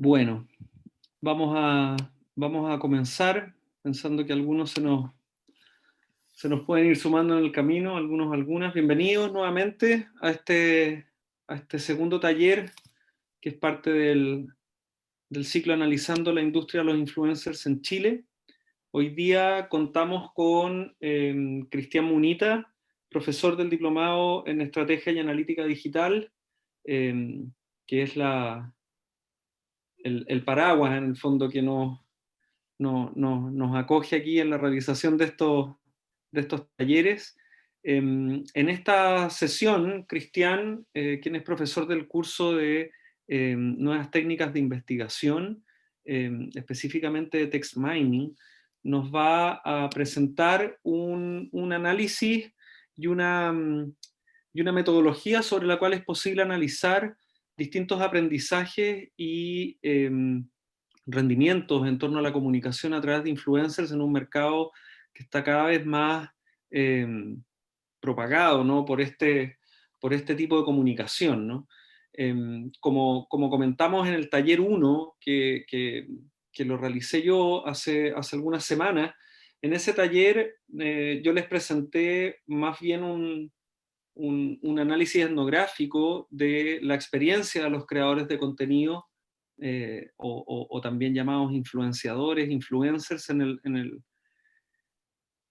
Bueno, vamos a comenzar, pensando que algunos se nos pueden ir sumando en el camino, algunas. Bienvenidos nuevamente a este segundo taller, que es parte del ciclo Analizando la industria de los influencers en Chile. Hoy día contamos con Cristian Munita, profesor del Diplomado en Estrategia y Analítica Digital, que es el paraguas en el fondo que nos acoge aquí en la realización de estos talleres. En esta sesión, Cristian, quien es profesor del curso de Nuevas Técnicas de Investigación, específicamente de Text Mining, nos va a presentar un análisis y una metodología sobre la cual es posible analizar distintos aprendizajes y rendimientos en torno a la comunicación a través de influencers en un mercado que está cada vez más eh, propagado, ¿no? por este tipo de comunicación, ¿no? Como comentamos en el taller 1, que lo realicé yo hace algunas semanas, en ese taller yo les presenté más bien un análisis etnográfico de la experiencia de los creadores de contenido, o también llamados influenciadores, influencers en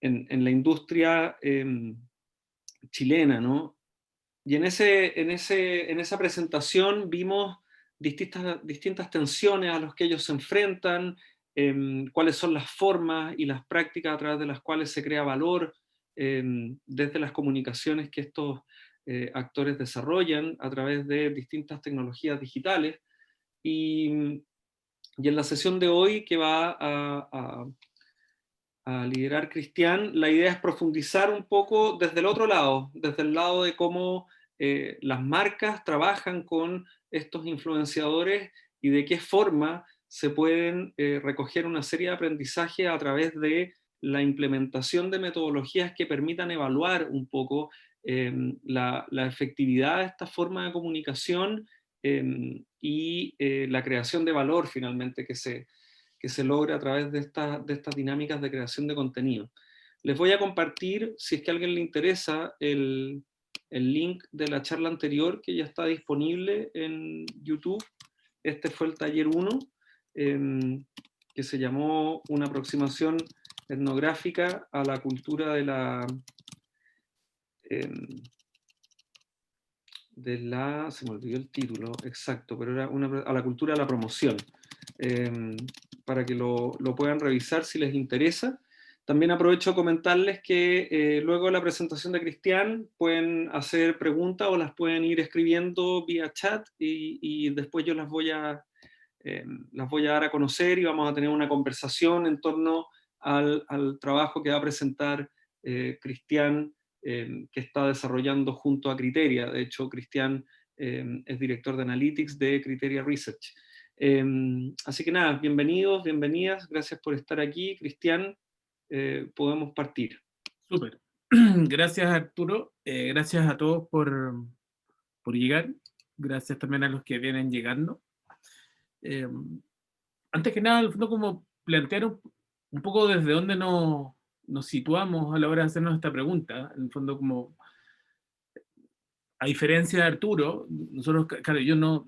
la industria chilena, ¿no? Y en esa presentación vimos distintas tensiones a las que ellos se enfrentan, cuáles son las formas y las prácticas a través de las cuales se crea valor desde las comunicaciones que estos actores desarrollan a través de distintas tecnologías digitales. Y en la sesión de hoy, que va a liderar Cristian, la idea es profundizar un poco desde el otro lado, desde el lado de cómo las marcas trabajan con estos influenciadores y de qué forma se pueden recoger una serie de aprendizajes a través de la implementación de metodologías que permitan evaluar un poco la efectividad de esta forma de comunicación, y la creación de valor finalmente que se logra a través de estas dinámicas de creación de contenido. Les voy a compartir, si es que a alguien le interesa, el link de la charla anterior, que ya está disponible en YouTube. Este fue el taller 1, que se llamó Una aproximación etnográfica a la cultura se me olvidó el título exacto, pero era a la cultura de la promoción, para que lo puedan revisar si les interesa. También aprovecho a comentarles que luego de la presentación de Cristian pueden hacer preguntas o las pueden ir escribiendo vía chat, y después yo las voy a dar a conocer y vamos a tener una conversación en torno al trabajo que va a presentar Cristian, que está desarrollando junto a Criteria. De hecho, Cristian es director de Analytics de Criteria Research. Así que nada, bienvenidos, bienvenidas, gracias por estar aquí. Cristian, podemos partir. Súper. Gracias, Arturo. Gracias a todos por llegar. Gracias también a los que vienen llegando. Antes que nada, al fondo, como plantear un poco desde dónde nos situamos a la hora de hacernos esta pregunta. En el fondo, como a diferencia de Arturo, nosotros, claro, yo no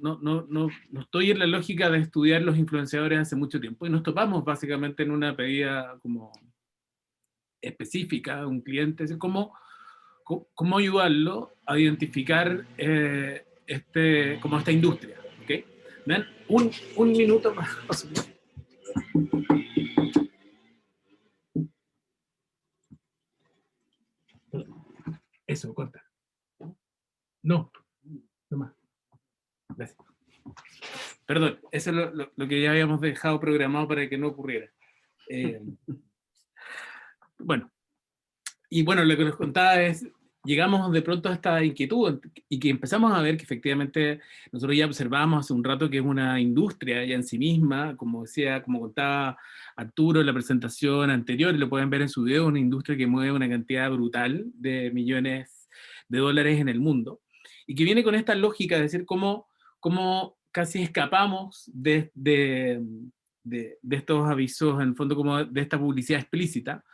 estoy en la lógica de estudiar los influenciadores hace mucho tiempo, y nos topamos básicamente en una pedida como específica de un cliente, es decir, cómo ayudarlo a identificar como esta industria, ¿ok? ¿Ven? Un minuto más. Eso, corta. No más. Gracias. Perdón, eso es lo que ya habíamos dejado programado para que no ocurriera. Bueno, y bueno, lo que les contaba es, llegamos de pronto a esta inquietud y que empezamos a ver que efectivamente nosotros ya observamos hace un rato que es una industria ya en sí misma, como decía, como contaba Arturo en la presentación anterior, y lo pueden ver en su video, una industria que mueve una cantidad brutal de millones de dólares en el mundo, y que viene con esta lógica de decir cómo casi escapamos de estos avisos, en el fondo como de esta publicidad explícita.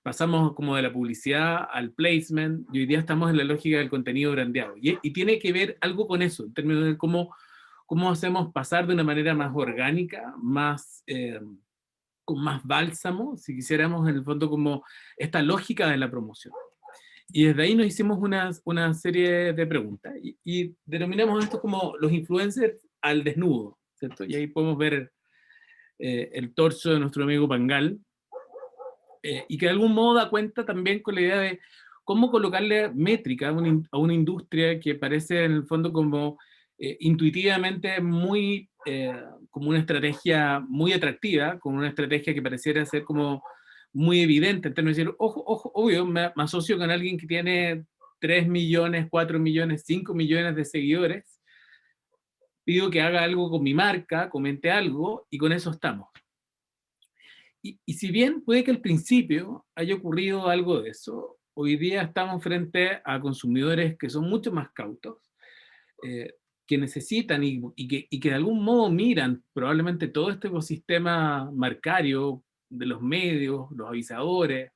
Pasamos como de la publicidad al placement, y hoy día estamos en la lógica del contenido brandeado. Y tiene que ver algo con eso, en términos de cómo hacemos pasar de una manera más orgánica, con más bálsamo, si quisiéramos, en el fondo, como esta lógica de la promoción. Y desde ahí nos hicimos una serie de preguntas y denominamos esto como los influencers al desnudo, ¿cierto? Y ahí podemos ver el torso de nuestro amigo Pangal, y que de algún modo da cuenta también con la idea de cómo colocarle métrica a una industria que parece en el fondo como intuitivamente muy, como una estrategia muy atractiva, como una estrategia que pareciera ser como muy evidente, en términos de decir, ojo, ojo, obvio, me asocio con alguien que tiene 3 millones, 4 millones, 5 millones de seguidores, pido que haga algo con mi marca, comente algo, y con eso estamos. Y si bien puede que al principio haya ocurrido algo de eso, hoy día estamos frente a consumidores que son mucho más cautos, eh, que necesitan y que de algún modo miran probablemente todo este ecosistema marcario de los medios, los avisadores,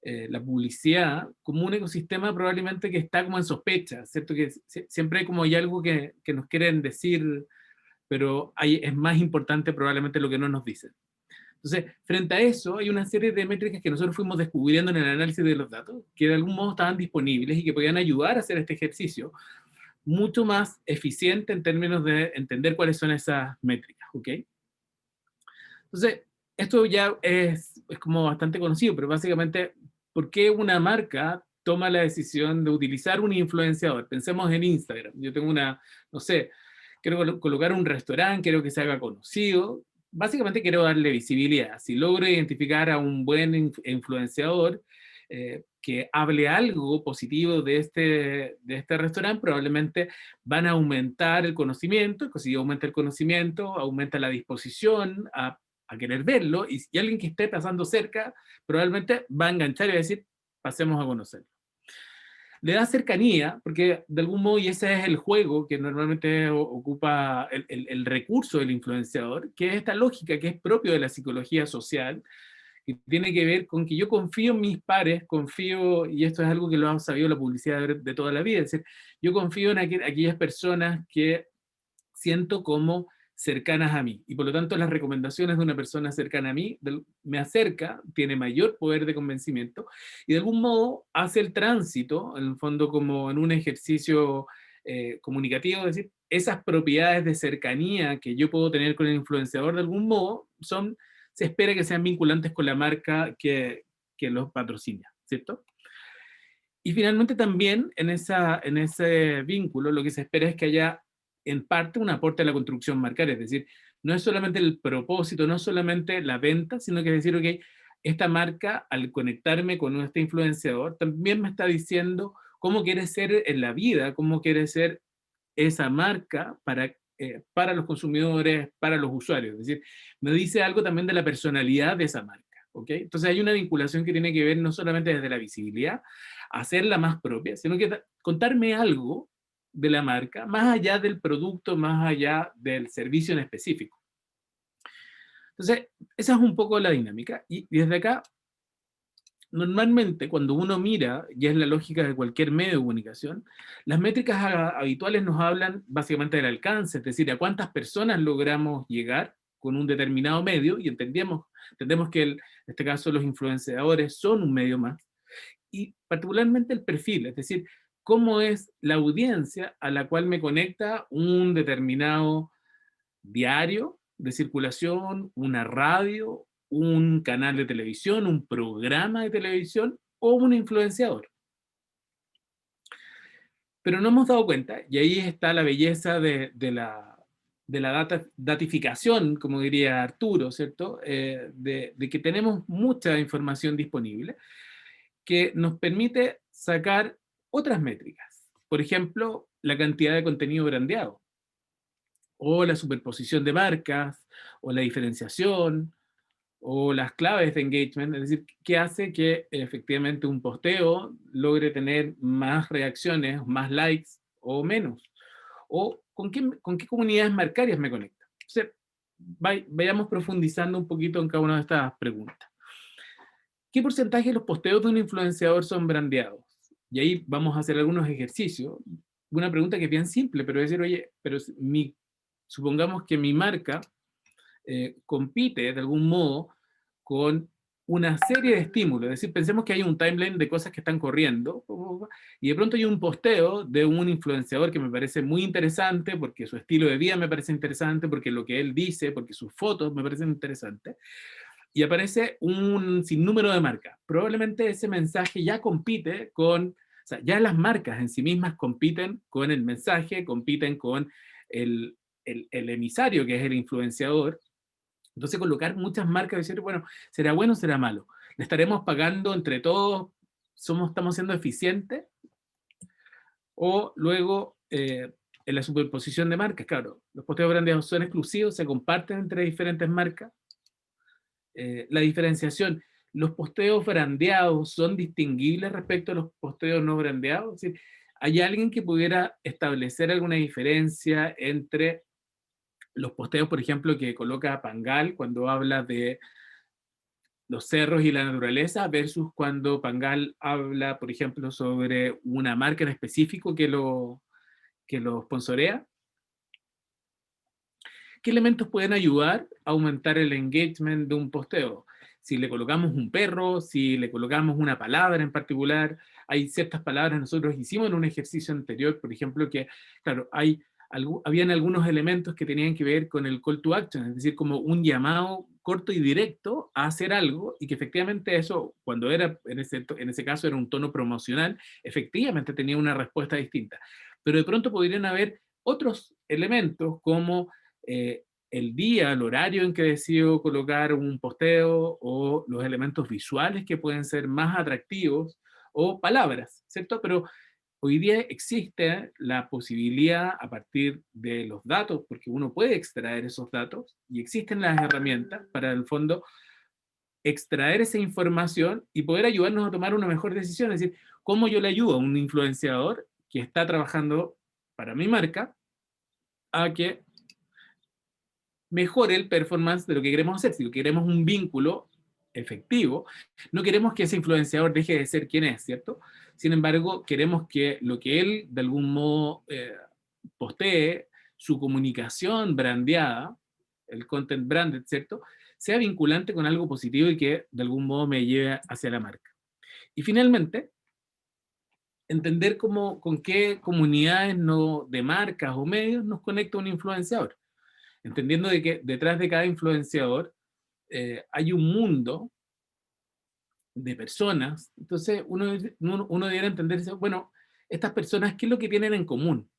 la publicidad, como un ecosistema probablemente que está como en sospecha, ¿cierto? Que siempre como hay algo que nos quieren decir, pero es más importante probablemente lo que no nos dicen. Entonces, frente a eso, hay una serie de métricas que nosotros fuimos descubriendo en el análisis de los datos, que de algún modo estaban disponibles y que podían ayudar a hacer este ejercicio mucho más eficiente en términos de entender cuáles son esas métricas, ¿ok? Entonces, esto ya es como bastante conocido, pero básicamente, ¿por qué una marca toma la decisión de utilizar un influenciador? Pensemos en Instagram. Yo tengo no sé, quiero colocar un restaurante, quiero que se haga conocido. Básicamente quiero darle visibilidad. Si logro identificar a un buen influenciador que hable algo positivo de este restaurante, probablemente van a aumentar el conocimiento, y si aumenta el conocimiento, aumenta la disposición a querer verlo, y alguien que esté pasando cerca probablemente va a enganchar y va a decir, pasemos a conocerlo. Le da cercanía, porque de algún modo, y ese es el juego que normalmente ocupa el recurso del influenciador, que es esta lógica que es propio de la psicología social, que tiene que ver con que yo confío en mis pares, confío, y esto es algo que lo ha sabido la publicidad de toda la vida, es decir, yo confío en aquellas personas que siento como cercanas a mí. Y por lo tanto, las recomendaciones de una persona cercana a mí me acerca, tiene mayor poder de convencimiento y de algún modo hace el tránsito, en el fondo como en un ejercicio comunicativo, es decir, esas propiedades de cercanía que yo puedo tener con el influenciador de algún modo se espera que sean vinculantes con la marca que los patrocina, ¿cierto? Y finalmente también en ese vínculo lo que se espera es que haya en parte un aporte a la construcción marcaria, es decir, no es solamente el propósito, no es solamente la venta, sino que es decir, ok, esta marca al conectarme con este influenciador también me está diciendo cómo quiere ser en la vida, cómo quiere ser esa marca para los consumidores, para los usuarios, es decir, me dice algo también de la personalidad de esa marca. ¿Okay? Entonces hay una vinculación que tiene que ver no solamente desde la visibilidad, hacerla más propia, sino que contarme algo de la marca, más allá del producto, más allá del servicio en específico. Entonces, esa es un poco la dinámica. Y desde acá, normalmente cuando uno mira, y es la lógica de cualquier medio de comunicación, las métricas habituales nos hablan básicamente del alcance, es decir, a cuántas personas logramos llegar con un determinado medio, y entendemos que en este caso los influenciadores son un medio más, y particularmente el perfil, es decir, cómo es la audiencia a la cual me conecta un determinado diario de circulación, una radio, un canal de televisión, un programa de televisión o un influenciador. Pero no hemos dado cuenta, y ahí está la belleza de la datificación, como diría Arturo, ¿cierto? De que tenemos mucha información disponible que nos permite sacar otras métricas. Por ejemplo, la cantidad de contenido brandeado, o la superposición de marcas, o la diferenciación, o las claves de engagement, es decir, qué hace que efectivamente un posteo logre tener más reacciones, más likes o menos, o con qué comunidades marcarias me conecto. Entonces, vayamos profundizando un poquito en cada una de estas preguntas. ¿Qué porcentaje de los posteos de un influenciador son brandeados? Y ahí vamos a hacer algunos ejercicios. Una pregunta que es bien simple, pero es decir, oye, pero supongamos que mi marca compite de algún modo con una serie de estímulos. Es decir, pensemos que hay un timeline de cosas que están corriendo y de pronto hay un posteo de un influenciador que me parece muy interesante porque su estilo de vida me parece interesante, porque lo que él dice, porque sus fotos me parecen interesantes, y aparece un sinnúmero de marcas. Probablemente ese mensaje ya compite con, o sea, ya las marcas en sí mismas compiten con el mensaje, compiten con el emisario, que es el influenciador. Entonces colocar muchas marcas y decir, bueno, será malo? ¿Le estaremos pagando entre todos? ¿Estamos siendo eficientes? O luego, en la superposición de marcas, claro, los posteos brandeados son exclusivos, se comparten entre diferentes marcas. La diferenciación, ¿los posteos brandeados son distinguibles respecto a los posteos no brandeados? Es decir, ¿hay alguien que pudiera establecer alguna diferencia entre los posteos, por ejemplo, que coloca Pangal cuando habla de los cerros y la naturaleza, versus cuando Pangal habla, por ejemplo, sobre una marca en específico que lo sponsorea? ¿Qué elementos pueden ayudar a aumentar el engagement de un posteo? Si le colocamos un perro, si le colocamos una palabra en particular, hay ciertas palabras, nosotros hicimos en un ejercicio anterior, por ejemplo, que, claro, habían algunos elementos que tenían que ver con el call to action, es decir, como un llamado corto y directo a hacer algo, y que efectivamente eso, cuando era, en ese caso era un tono promocional, efectivamente tenía una respuesta distinta. Pero de pronto podrían haber otros elementos como el día, el horario en que decido colocar un posteo, o los elementos visuales que pueden ser más atractivos, o palabras, ¿cierto? Pero hoy día existe la posibilidad, a partir de los datos, porque uno puede extraer esos datos, y existen las herramientas para, en el fondo, extraer esa información y poder ayudarnos a tomar una mejor decisión. Es decir, ¿cómo yo le ayudo a un influenciador que está trabajando para mi marca a que mejore el performance de lo que queremos hacer? Si lo queremos un vínculo efectivo, no queremos que ese influenciador deje de ser quien es, ¿cierto? Sin embargo, queremos que lo que él de algún modo postee, su comunicación brandeada, el content branded, ¿cierto?, sea vinculante con algo positivo y que de algún modo me lleve hacia la marca. Y finalmente, entender con qué comunidades de marcas o medios nos conecta un influenciador, entendiendo de que detrás de cada influenciador hay un mundo de personas. Entonces uno debería entender, bueno, estas personas, ¿qué es lo que tienen en común?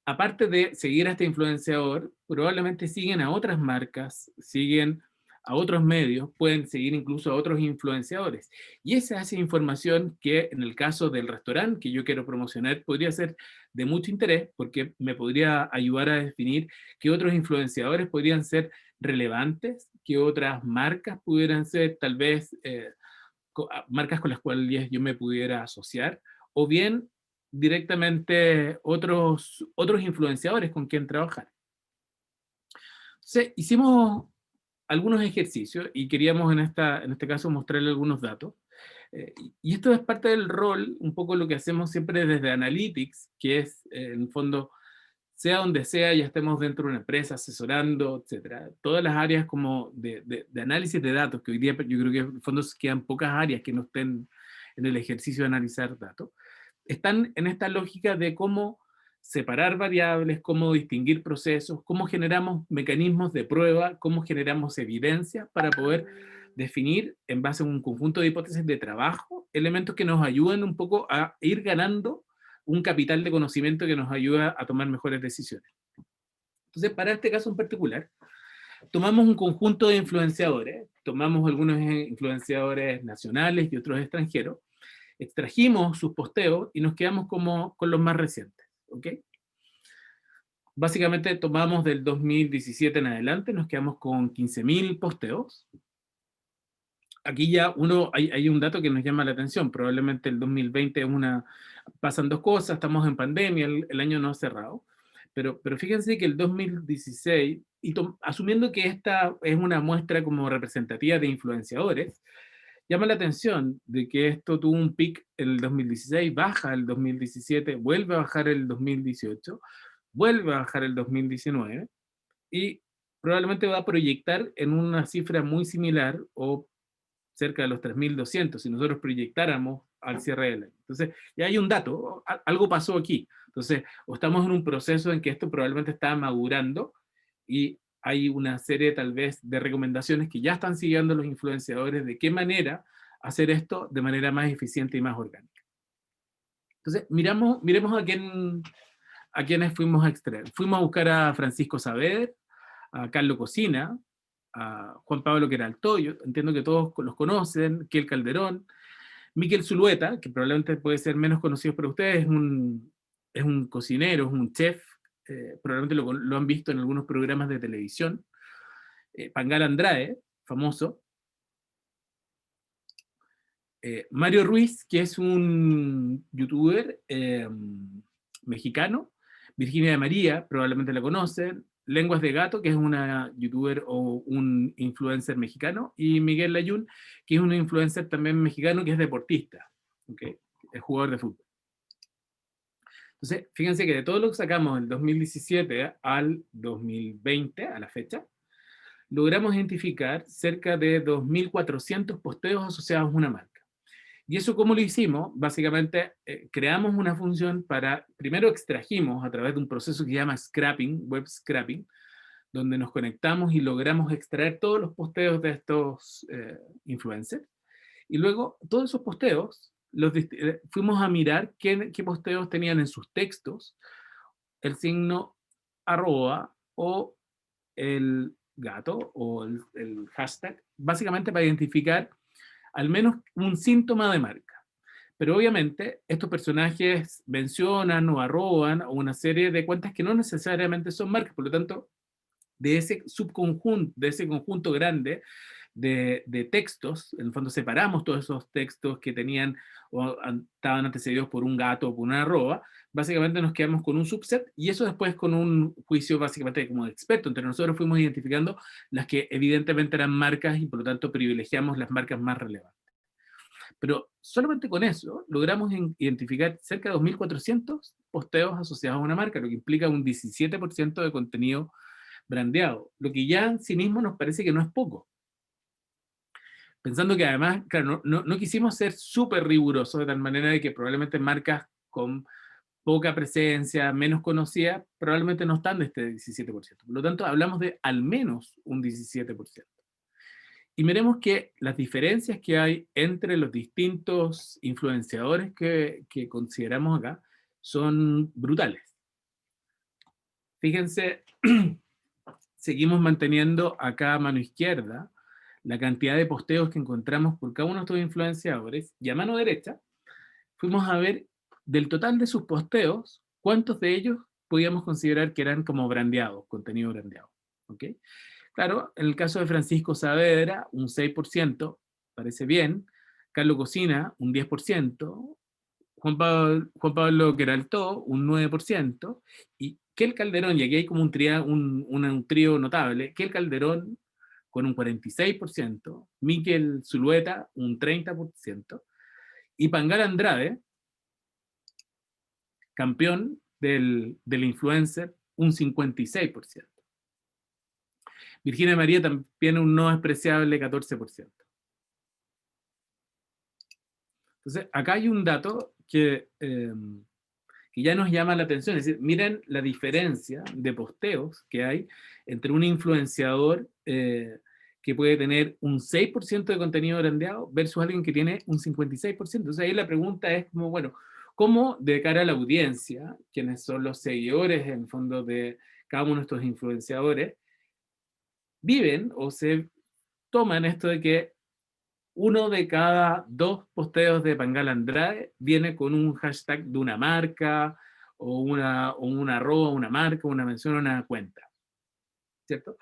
Aparte de seguir a este influenciador, probablemente siguen a otras marcas, siguen a otros medios, pueden seguir incluso a otros influenciadores. Y esa es información que, en el caso del restaurante que yo quiero promocionar, podría ser de mucho interés, porque me podría ayudar a definir qué otros influenciadores podrían ser relevantes, qué otras marcas pudieran ser tal vez marcas con las cuales yo me pudiera asociar, o bien directamente otros influenciadores con quien trabajar. Entonces, hicimos algunos ejercicios y queríamos en este caso mostrarle algunos datos. Y esto es parte del rol, un poco lo que hacemos siempre desde Analytics, que es, en el fondo, sea donde sea, ya estemos dentro de una empresa, asesorando, etcétera. Todas las áreas como de análisis de datos, que hoy día yo creo que en el fondo quedan pocas áreas que no estén en el ejercicio de analizar datos, están en esta lógica de cómo separar variables, cómo distinguir procesos, cómo generamos mecanismos de prueba, cómo generamos evidencia para poder definir, en base a un conjunto de hipótesis de trabajo, elementos que nos ayuden un poco a ir ganando un capital de conocimiento que nos ayuda a tomar mejores decisiones. Entonces, para este caso en particular, tomamos un conjunto de influenciadores, tomamos algunos influenciadores nacionales y otros extranjeros, extrajimos sus posteos y nos quedamos con los más recientes, ¿ok? Básicamente tomamos del 2017 en adelante, nos quedamos con 15.000 posteos. Aquí ya hay un dato que nos llama la atención, probablemente el 2020 pasan dos cosas, estamos en pandemia, el año no ha cerrado, Pero fíjense que el 2016, y asumiendo que esta es una muestra como representativa de influenciadores, llama la atención de que esto tuvo un pic en el 2016, baja el 2017, vuelve a bajar el 2018, vuelve a bajar el 2019, y probablemente va a proyectar en una cifra muy similar o cerca de los 3.200 si nosotros proyectáramos al cierre del año. Entonces, ya hay un dato, algo pasó aquí. Entonces, o estamos en un proceso en que esto probablemente está madurando y hay una serie tal vez de recomendaciones que ya están siguiendo los influenciadores de qué manera hacer esto de manera más eficiente y más orgánica. Entonces, miremos a quiénes fuimos a extraer. Fuimos a buscar a Francisco Saavedra, a Carlos Cocina, a Juan Pablo Queraltó, yo entiendo que todos los conocen, Kiel Calderón, Miquel Zulueta, que probablemente puede ser menos conocido para ustedes, es un cocinero, es un chef, probablemente lo han visto en algunos programas de televisión, Pangal Andrade, famoso, Mario Ruiz, que es un youtuber mexicano, Virginia de María, probablemente la conocen, Lenguas de Gato, que es una youtuber o un influencer mexicano, y Miguel Layún, que es un influencer también mexicano que es deportista, ¿okay? Es jugador de fútbol. Entonces, fíjense que de todo lo que sacamos del 2017 al 2020, a la fecha, logramos identificar cerca de 2.400 posteos asociados a una marca. ¿Y eso cómo lo hicimos? Básicamente creamos una función para, primero extrajimos a través de un proceso que se llama scrapping, web scrapping, donde nos conectamos y logramos extraer todos los posteos de estos influencers. Y luego todos esos posteos fuimos a mirar qué posteos tenían en sus textos el signo arroba o el gato o el hashtag, básicamente para identificar al menos un síntoma de marca. Pero obviamente estos personajes mencionan o arroban una serie de cuentas que no necesariamente son marcas, por lo tanto, de ese subconjunto, de ese conjunto grande de textos, en el fondo separamos todos esos textos que tenían o estaban antecedidos por un gato o por una arroba, básicamente nos quedamos con un subset y eso después con un juicio básicamente como de experto. Entre nosotros fuimos identificando las que evidentemente eran marcas y por lo tanto privilegiamos las marcas más relevantes. Pero solamente con eso logramos identificar cerca de 2.400 posteos asociados a una marca, lo que implica un 17% de contenido brandeado, lo que ya en sí mismo nos parece que no es poco. Pensando que además, claro, no quisimos ser súper rigurosos de tal manera de que probablemente marcas con poca presencia, menos conocidas, probablemente no están de este 17%. Por lo tanto, hablamos de al menos un 17%. Y miremos que las diferencias que hay entre los distintos influenciadores que consideramos acá son brutales. Fíjense, seguimos manteniendo acá a mano izquierda la cantidad de posteos que encontramos por cada uno de estos influenciadores, y a mano derecha fuimos a ver del total de sus posteos, cuántos de ellos podíamos considerar que eran como brandeados, contenido brandeado. ¿Ok? Claro, en el caso de Francisco Saavedra, un 6%, parece bien. Carlos Cocina, un 10%. Juan Pablo Queraltó, un 9%. Y Kel Calderón, y aquí hay como un trío notable, Kel Calderón con un 46%, Miquel Zulueta, un 30%, y Pangal Andrade, campeón del influencer, un 56%. Virginia María también un no despreciable 14%. Entonces, acá hay un dato que ya nos llama la atención. Es decir, miren la diferencia de posteos que hay entre un influenciador que puede tener un 6% de contenido brandeado versus alguien que tiene un 56%. Entonces ahí la pregunta es como, bueno, ¿cómo de cara a la audiencia, quienes son los seguidores en fondo de cada uno de estos influenciadores, viven o se toman esto de que uno de cada dos posteos de Pangal Andrade viene con un hashtag de una marca o una arroba, una marca, una mención, una cuenta, ¿cierto?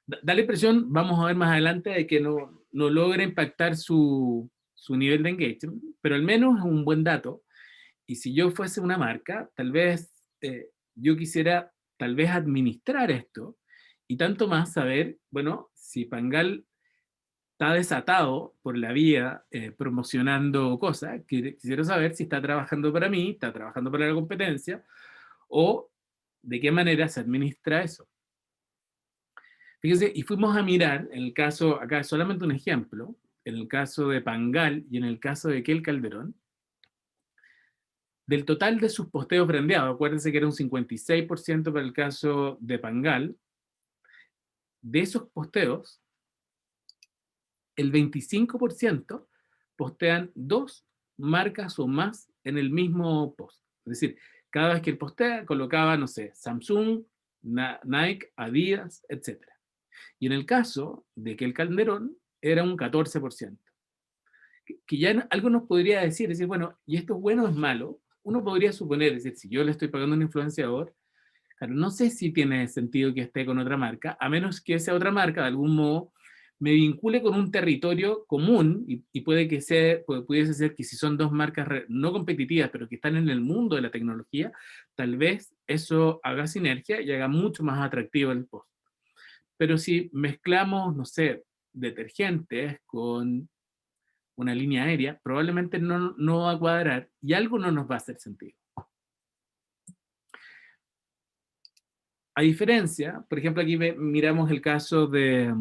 Da la impresión, vamos a ver más adelante, de que no logra impactar su nivel de engagement, pero al menos es un buen dato. Y si yo fuese una marca, tal vez yo quisiera tal vez administrar esto, y tanto más saber, bueno, si Pangal está desatado por la vía promocionando cosas, quisiera saber si está trabajando para mí, está trabajando para la competencia, o de qué manera se administra eso. Fíjense, y fuimos a mirar, en el caso, acá es solamente un ejemplo, en el caso de Pangal y en el caso de Kel Calderón, del total de sus posteos brandeados, acuérdense que era un 56% para el caso de Pangal, de esos posteos, el 25% postean 2 marcas o más en el mismo post. Es decir, cada vez que él postea, colocaba, no sé, Samsung, Nike, Adidas, etc. Y en el caso de que el Calderón era un 14%. Que ya algo nos podría decir, bueno, ¿y esto es bueno o es malo? Uno podría suponer, es decir, si yo le estoy pagando a un influenciador, claro, no sé si tiene sentido que esté con otra marca, a menos que esa otra marca de algún modo me vincule con un territorio común, y puede que pudiese ser que si son dos marcas no competitivas, pero que están en el mundo de la tecnología, tal vez eso haga sinergia y haga mucho más atractivo el post. Pero si mezclamos, no sé, detergentes con una línea aérea, probablemente no va a cuadrar y algo no nos va a hacer sentido. A diferencia, por ejemplo, aquí miramos el caso de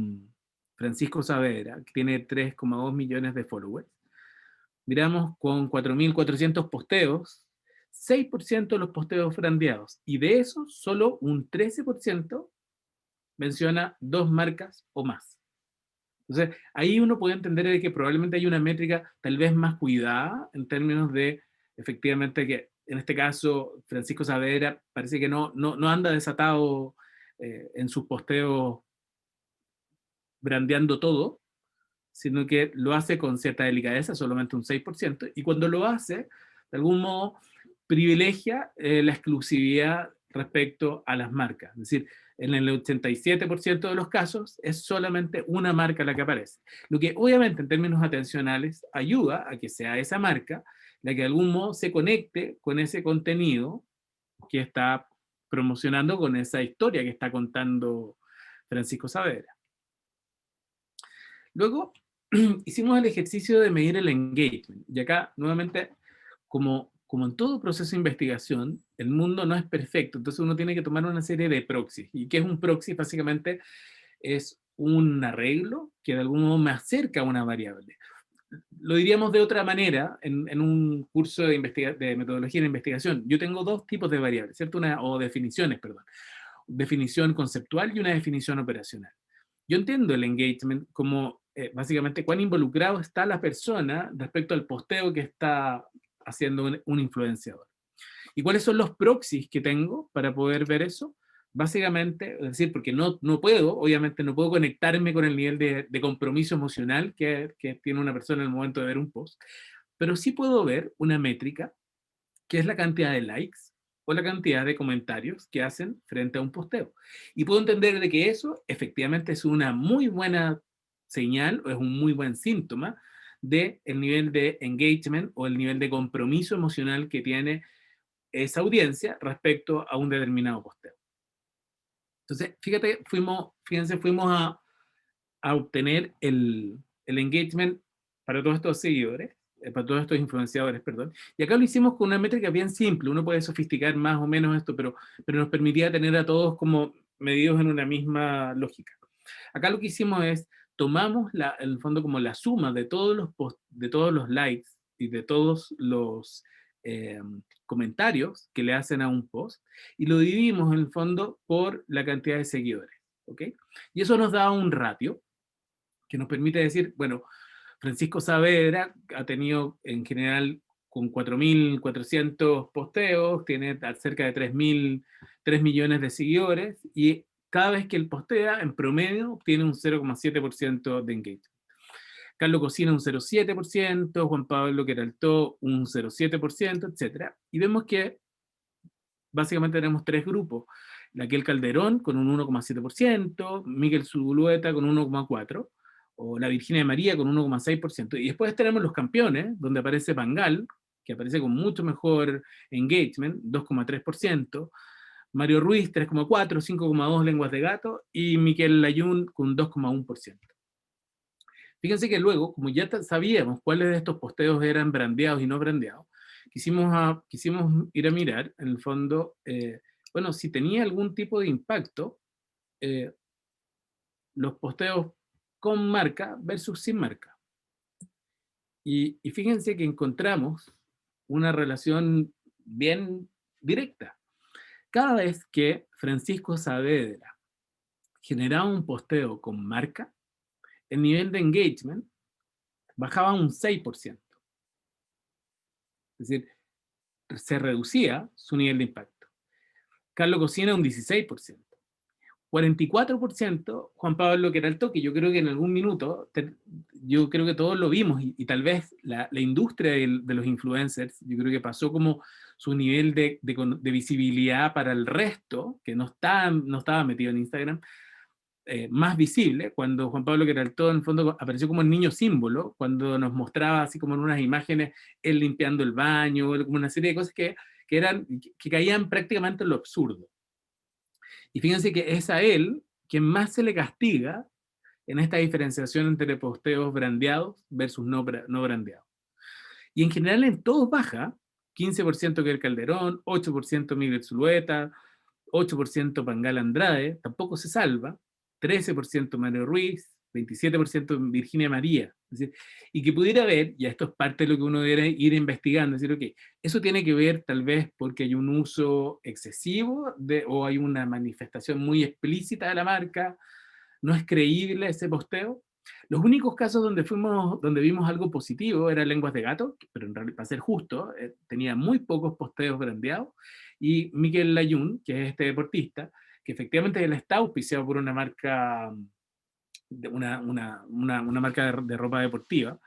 Francisco Saavedra, que tiene 3,2 millones de followers. Miramos con 4.400 posteos, 6% de los posteos frandeados, y de esos solo un 13% menciona 2 marcas o más. Entonces, ahí uno puede entender de que probablemente hay una métrica tal vez más cuidada en términos de, efectivamente, que en este caso Francisco Saavedra parece que no anda desatado en sus posteos brandeando todo, sino que lo hace con cierta delicadeza, solamente un 6%, y cuando lo hace, de algún modo, privilegia la exclusividad respecto a las marcas. Es decir, en el 87% de los casos es solamente una marca la que aparece. Lo que obviamente en términos atencionales ayuda a que sea esa marca la que de algún modo se conecte con ese contenido que está promocionando, con esa historia que está contando Francisco Saavedra. Luego hicimos el ejercicio de medir el engagement. Y acá, nuevamente, como en todo proceso de investigación, el mundo no es perfecto, entonces uno tiene que tomar una serie de proxies. ¿Y qué es un proxy? Básicamente es un arreglo que de algún modo me acerca a una variable. Lo diríamos de otra manera en un curso de metodología de investigación. Yo tengo 2 tipos de variables, ¿cierto? O definiciones, perdón. Definición conceptual y una definición operacional. Yo entiendo el engagement como básicamente cuán involucrado está la persona respecto al posteo que está haciendo un influenciador. ¿Y cuáles son los proxies que tengo para poder ver eso? Básicamente, es decir, porque no puedo, obviamente no puedo conectarme con el nivel de compromiso emocional que tiene una persona en el momento de ver un post, pero sí puedo ver una métrica que es la cantidad de likes o la cantidad de comentarios que hacen frente a un posteo. Y puedo entender de que eso efectivamente es una muy buena señal o es un muy buen síntoma del nivel de engagement o el nivel de compromiso emocional que tiene esa audiencia respecto a un determinado posteo. Entonces, fíjense, fuimos a obtener el engagement para todos estos seguidores, para todos estos influenciadores, perdón. Y acá lo hicimos con una métrica bien simple. Uno puede sofisticar más o menos esto, pero nos permitía tener a todos como medidos en una misma lógica. Acá lo que hicimos es, tomamos en el fondo como la suma de todos los de todos los likes y de todos los comentarios que le hacen a un post, y lo dividimos en el fondo por la cantidad de seguidores. ¿Ok? Y eso nos da un ratio que nos permite decir, bueno, Francisco Saavedra ha tenido en general con 4.400 posteos, tiene cerca de 3 millones de seguidores, y cada vez que él postea, en promedio, tiene un 0,7% de engagement. Carlos Cocina un 0,7%, Juan Pablo Queraltó un 0,7%, etc. Y vemos que básicamente tenemos 3 grupos. Laquel Calderón con un 1,7%, Miguel Zulueta con 1,4%, o la Virginia María con 1,6%. Y después tenemos los campeones, donde aparece Pangal, que aparece con mucho mejor engagement, 2,3%, Mario Ruiz 3,4, 5,2 lenguas de gato, y Miquel Layún con 2,1%. Fíjense que luego, como ya sabíamos cuáles de estos posteos eran brandeados y no brandeados, quisimos ir a mirar, en el fondo, bueno, si tenía algún tipo de impacto eh, los posteos con marca versus sin marca. Y fíjense que encontramos una relación bien directa. Cada vez que Francisco Saavedra generaba un posteo con marca, el nivel de engagement bajaba un 6%. Es decir, se reducía su nivel de impacto. Carlos Cocina un 16%. 44% Juan Pablo Queraltó, que yo creo que en algún minuto, yo creo que todos lo vimos, y tal vez la industria de los influencers, yo creo que pasó como su nivel de visibilidad para el resto, que no estaba metido en Instagram, más visible, cuando Juan Pablo Queraltó en el fondo apareció como el niño símbolo, cuando nos mostraba así como en unas imágenes, él limpiando el baño, como una serie de cosas que caían prácticamente en lo absurdo. Y fíjense que es a él quien más se le castiga en esta diferenciación entre posteos brandeados versus no brandeados. Y en general en todos baja, 15% que el Calderón, 8% Miguel Zulueta, 8% Pangal Andrade, tampoco se salva, 13% Mario Ruiz, 27% Virginia María. Es decir, y que pudiera haber, y esto es parte de lo que uno debe ir investigando, es decir, ok, eso tiene que ver tal vez porque hay un uso excesivo o hay una manifestación muy explícita de la marca, no es creíble ese posteo. Los únicos casos donde vimos algo positivo eran Lenguas de Gato, pero en realidad, para ser justo, tenía muy pocos posteos brandeados, y Miquel Layún, que es este deportista, que efectivamente él está auspiciado por una marca, una marca de ropa deportiva,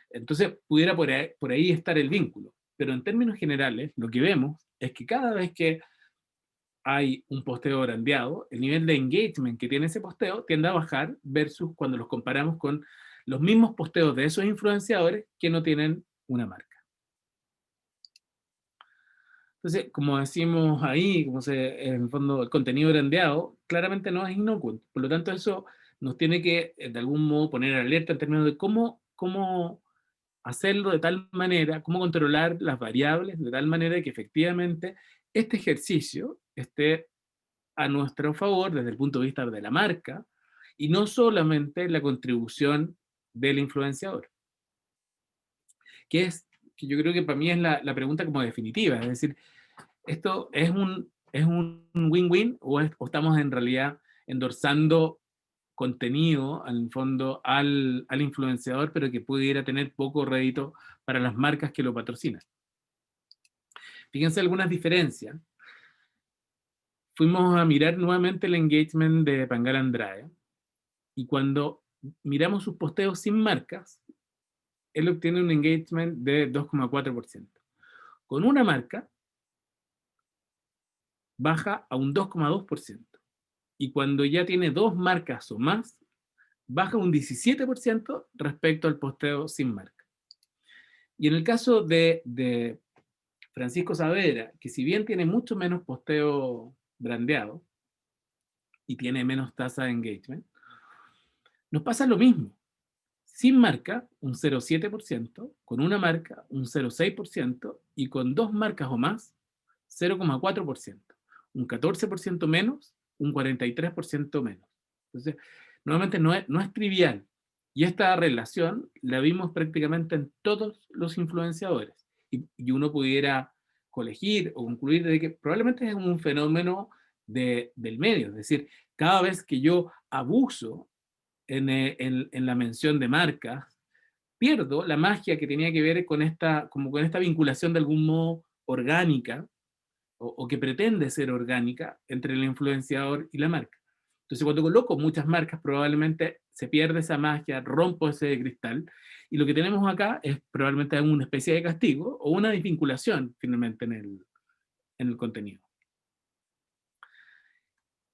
entonces pudiera por ahí estar el vínculo. Pero en términos generales, lo que vemos es que cada vez que hay un posteo brandeado, el nivel de engagement que tiene ese posteo tiende a bajar versus cuando los comparamos con los mismos posteos de esos influenciadores que no tienen una marca. Entonces, como decimos ahí, en el fondo el contenido brandeado claramente no es inocuo. Por lo tanto, eso nos tiene que de algún modo poner alerta en términos de cómo hacerlo de tal manera, cómo controlar las variables de tal manera que efectivamente este ejercicio esté a nuestro favor desde el punto de vista de la marca y no solamente la contribución del influenciador. Que yo creo que para mí es la pregunta como definitiva, es decir, ¿esto es un win-win o estamos en realidad endorsando contenido al fondo al influenciador, pero que pudiera tener poco rédito para las marcas que lo patrocinan? Fíjense algunas diferencias. Fuimos a mirar nuevamente el engagement de Pangal Andrade, y cuando miramos sus posteos sin marcas, él obtiene un engagement de 2,4%. Con una marca, baja a un 2,2%. Y cuando ya tiene dos marcas o más, baja un 17% respecto al posteo sin marca. Y en el caso de Francisco Saavedra, que si bien tiene mucho menos posteo brandeado y tiene menos tasa de engagement, nos pasa lo mismo. Sin marca, un 0,7%, con una marca, un 0,6%, y con dos marcas o más, 0,4%, un 14% menos, un 43% menos. Entonces, nuevamente no es trivial. Y esta relación la vimos prácticamente en todos los influenciadores. Y uno pudiera colegir o concluir de que probablemente es un fenómeno del medio. Es decir, cada vez que yo abuso en la mención de marcas, pierdo la magia que tenía que ver como con esta vinculación de algún modo orgánica, o que pretende ser orgánica entre el influenciador y la marca. Entonces, cuando coloco muchas marcas, probablemente se pierde esa magia, rompo ese cristal, y lo que tenemos acá es probablemente una especie de castigo o una desvinculación finalmente en el contenido.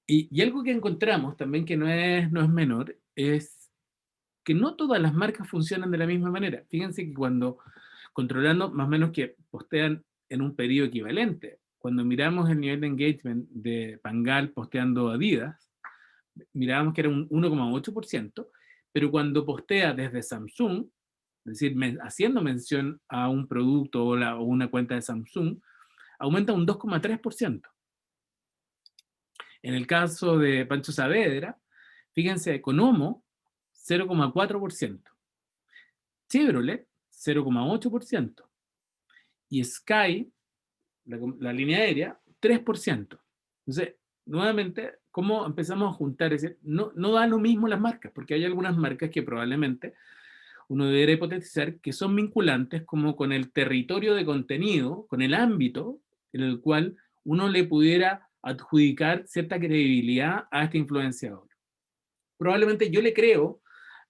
Y algo que encontramos también que no es menor es que no todas las marcas funcionan de la misma manera. Fíjense que cuando controlando más o menos que postean en un periodo equivalente, cuando miramos el nivel de engagement de Pangal posteando Adidas, mirábamos que era un 1,8%, pero cuando postea desde Samsung, es decir, haciendo mención a un producto o una cuenta de Samsung, aumenta un 2,3%. En el caso de Pancho Saavedra, fíjense, con Omo, 0,4%, Chevrolet, 0,8%, y Sky, la línea aérea, 3%. Entonces, nuevamente, ¿cómo empezamos a juntar? Es decir, no da lo mismo las marcas, porque hay algunas marcas que probablemente uno debería hipotetizar que son vinculantes como con el territorio de contenido, con el ámbito en el cual uno le pudiera adjudicar cierta credibilidad a este influenciador. Probablemente yo le creo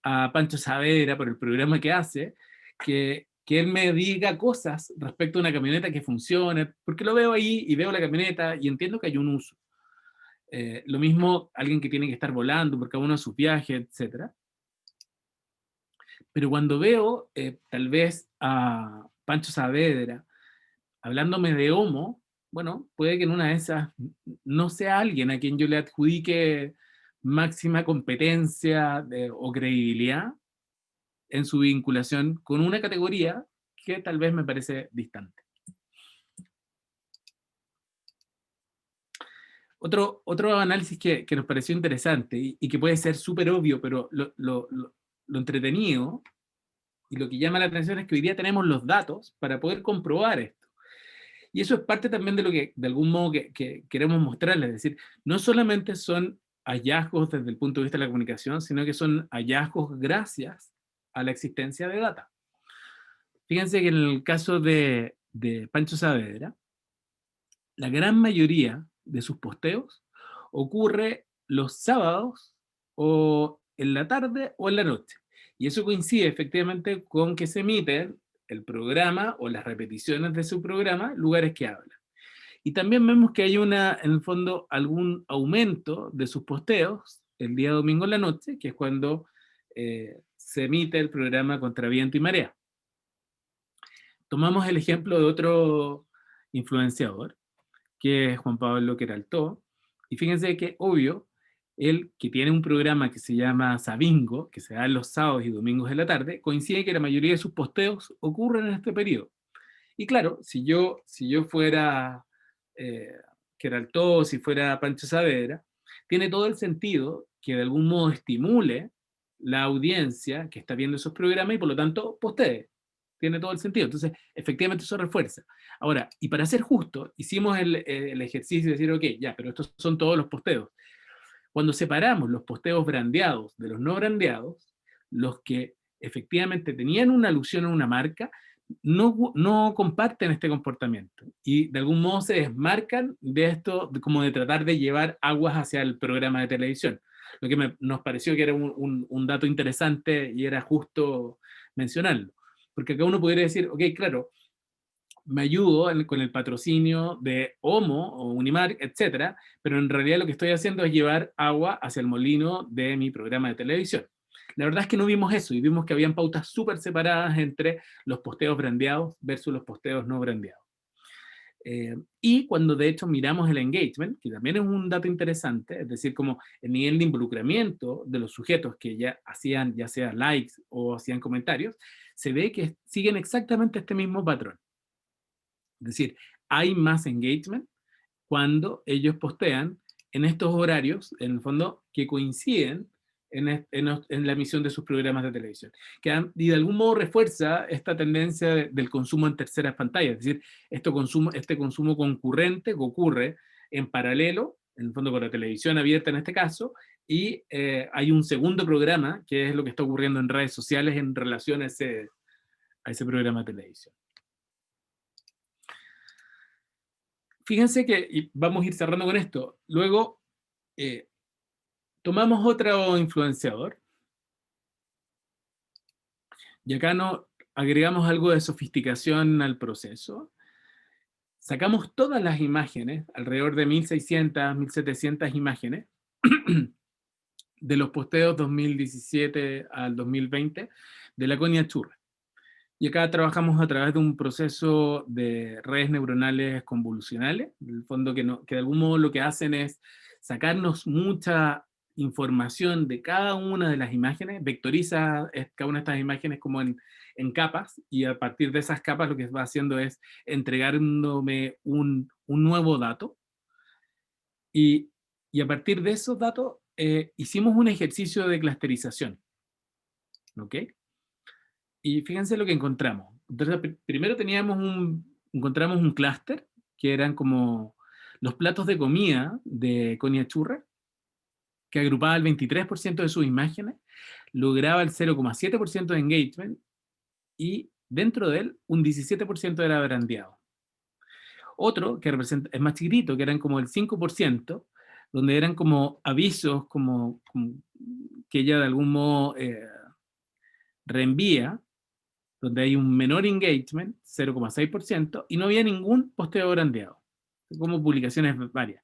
a Pancho Saavedra por el programa que hace, que él me diga cosas respecto a una camioneta que funcione, porque lo veo ahí y veo la camioneta y entiendo que hay un uso. Lo mismo alguien que tiene que estar volando por cada uno de sus viajes, etc. Pero cuando veo tal vez a Pancho Saavedra hablándome de Homo, bueno, puede que en una de esas no sea alguien a quien yo le adjudique máxima competencia o credibilidad en su vinculación con una categoría que tal vez me parece distante. Otro análisis que nos pareció interesante y que puede ser súper obvio, pero lo entretenido y lo que llama la atención es que hoy día tenemos los datos para poder comprobar esto. Y eso es parte también de lo que, de algún modo, que queremos mostrarles. Es decir, no solamente son hallazgos desde el punto de vista de la comunicación, sino que son hallazgos gracias a la existencia de data. Fíjense que en el caso de Pancho Saavedra, la gran mayoría de sus posteos ocurre los sábados o en la tarde o en la noche. Y eso coincide efectivamente con que se emiten el programa o las repeticiones de su programa, Lugares que Hablan. Y también vemos que hay en el fondo, algún aumento de sus posteos el día domingo en la noche, que es cuando se emite el programa Contra Viento y Marea. Tomamos el ejemplo de otro influenciador, que es Juan Pablo Queraltó, y fíjense que, obvio, él, que tiene un programa que se llama Sabingo, que se da los sábados y domingos de la tarde, coincide que la mayoría de sus posteos ocurren en este periodo. Y claro, si yo fuera eh, Queraltó, si fuera Pancho Saavedra, tiene todo el sentido que de algún modo estimule la audiencia que está viendo esos programas y por lo tanto postee. Tiene todo el sentido. Entonces, efectivamente eso refuerza. Ahora, y para ser justo, hicimos el ejercicio de decir, ok, ya, pero estos son todos los posteos. Cuando separamos los posteos brandeados de los no brandeados, los que efectivamente tenían una alusión a una marca, no comparten este comportamiento y de algún modo se desmarcan de esto, como de tratar de llevar aguas hacia el programa de televisión. Lo que nos pareció que era un dato interesante y era justo mencionarlo. Porque acá uno podría decir, ok, claro, me ayudo con el patrocinio de Homo o Unimark, etcétera, pero en realidad lo que estoy haciendo es llevar agua hacia el molino de mi programa de televisión. La verdad es que no vimos eso y vimos que habían pautas súper separadas entre los posteos brandeados versus los posteos no brandeados. Y cuando de hecho miramos el engagement, que también es un dato interesante, es decir, como el nivel de involucramiento de los sujetos que ya hacían ya sea likes o hacían comentarios, se ve que siguen exactamente este mismo patrón. Es decir, hay más engagement cuando ellos postean en estos horarios, en el fondo, que coinciden en la emisión de sus programas de televisión. Y de algún modo refuerza esta tendencia del consumo en terceras pantallas, es decir, este consumo concurrente que ocurre en paralelo, en el fondo con la televisión abierta en este caso, y hay un segundo programa, que es lo que está ocurriendo en redes sociales en relación a ese programa de televisión. Fíjense que, y vamos a ir cerrando con esto, luego tomamos otro influenciador, y acá agregamos algo de sofisticación al proceso. Sacamos todas las imágenes, alrededor de 1.600, 1.700 imágenes, de los posteos 2017 al 2020 de la Conia Churra. Y acá trabajamos a través de un proceso de redes neuronales convolucionales, en el fondo que, que de algún modo lo que hacen es sacarnos mucha información de cada una de las imágenes, vectoriza cada una de estas imágenes como en capas, y a partir de esas capas lo que va haciendo es entregándome un nuevo dato, y, y a partir de esos datos hicimos un ejercicio de clusterización, ¿ok? Y fíjense lo que encontramos. Entonces, primero encontramos un clúster, que eran como los platos de comida de Konya Churra, que agrupaba el 23% de sus imágenes, lograba el 0,7% de engagement, y dentro de él un 17% era brandeado. Otro, que es más chiquitito, que eran como el 5%, donde eran como avisos como que ella de algún modo reenvía, donde hay un menor engagement, 0,6%, y no había ningún posteo brandeado, como publicaciones varias.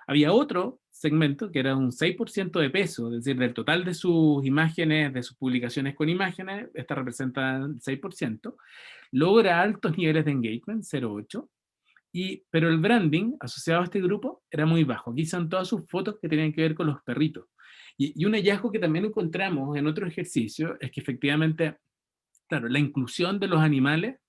Había otro segmento que era un 6% de peso, es decir, del total de sus imágenes, de sus publicaciones con imágenes, esta representa el 6%, logra altos niveles de engagement, 0,8%, pero el branding asociado a este grupo era muy bajo. Aquí son todas sus fotos que tenían que ver con los perritos. Y un hallazgo que también encontramos en otro ejercicio es que efectivamente, claro, la inclusión de los animales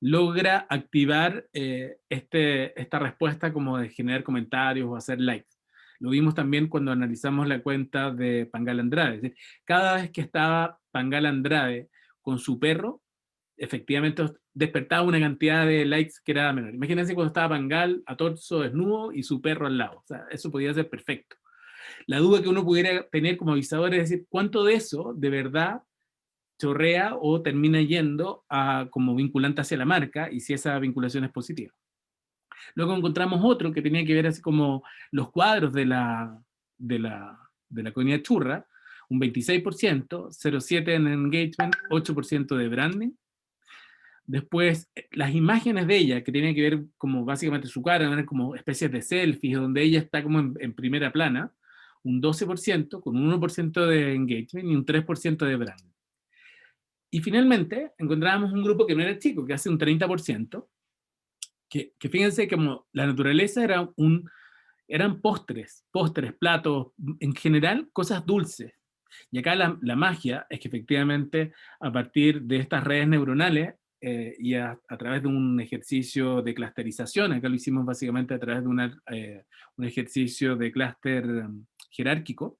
logra activar esta respuesta como de generar comentarios o hacer likes. Lo vimos también cuando analizamos la cuenta de Pangal Andrade. Es decir, cada vez que estaba Pangal Andrade con su perro, efectivamente despertaba una cantidad de likes que era menor. Imagínense cuando estaba Pangal a torso desnudo y su perro al lado. O sea, eso podía ser perfecto. La duda que uno pudiera tener como avisador es decir, ¿cuánto de eso de verdad chorrea o termina yendo como vinculante hacia la marca, y si esa vinculación es positiva? Luego encontramos otro que tenía que ver así como los cuadros de la comunidad churra, un 26%, 0,7% en engagement, 8% de branding. Después, las imágenes de ella, que tienen que ver como básicamente su cara, eran como especies de selfies, donde ella está como en primera plana, un 12%, con un 1% de engagement y un 3% de branding. Y finalmente encontrábamos un grupo que no era chico, que hace un 30%, que fíjense como la naturaleza eran postres, platos, en general cosas dulces. Y acá la magia es que efectivamente a partir de estas redes neuronales y a través de un ejercicio de clusterización, acá lo hicimos básicamente a través de un ejercicio de clúster jerárquico,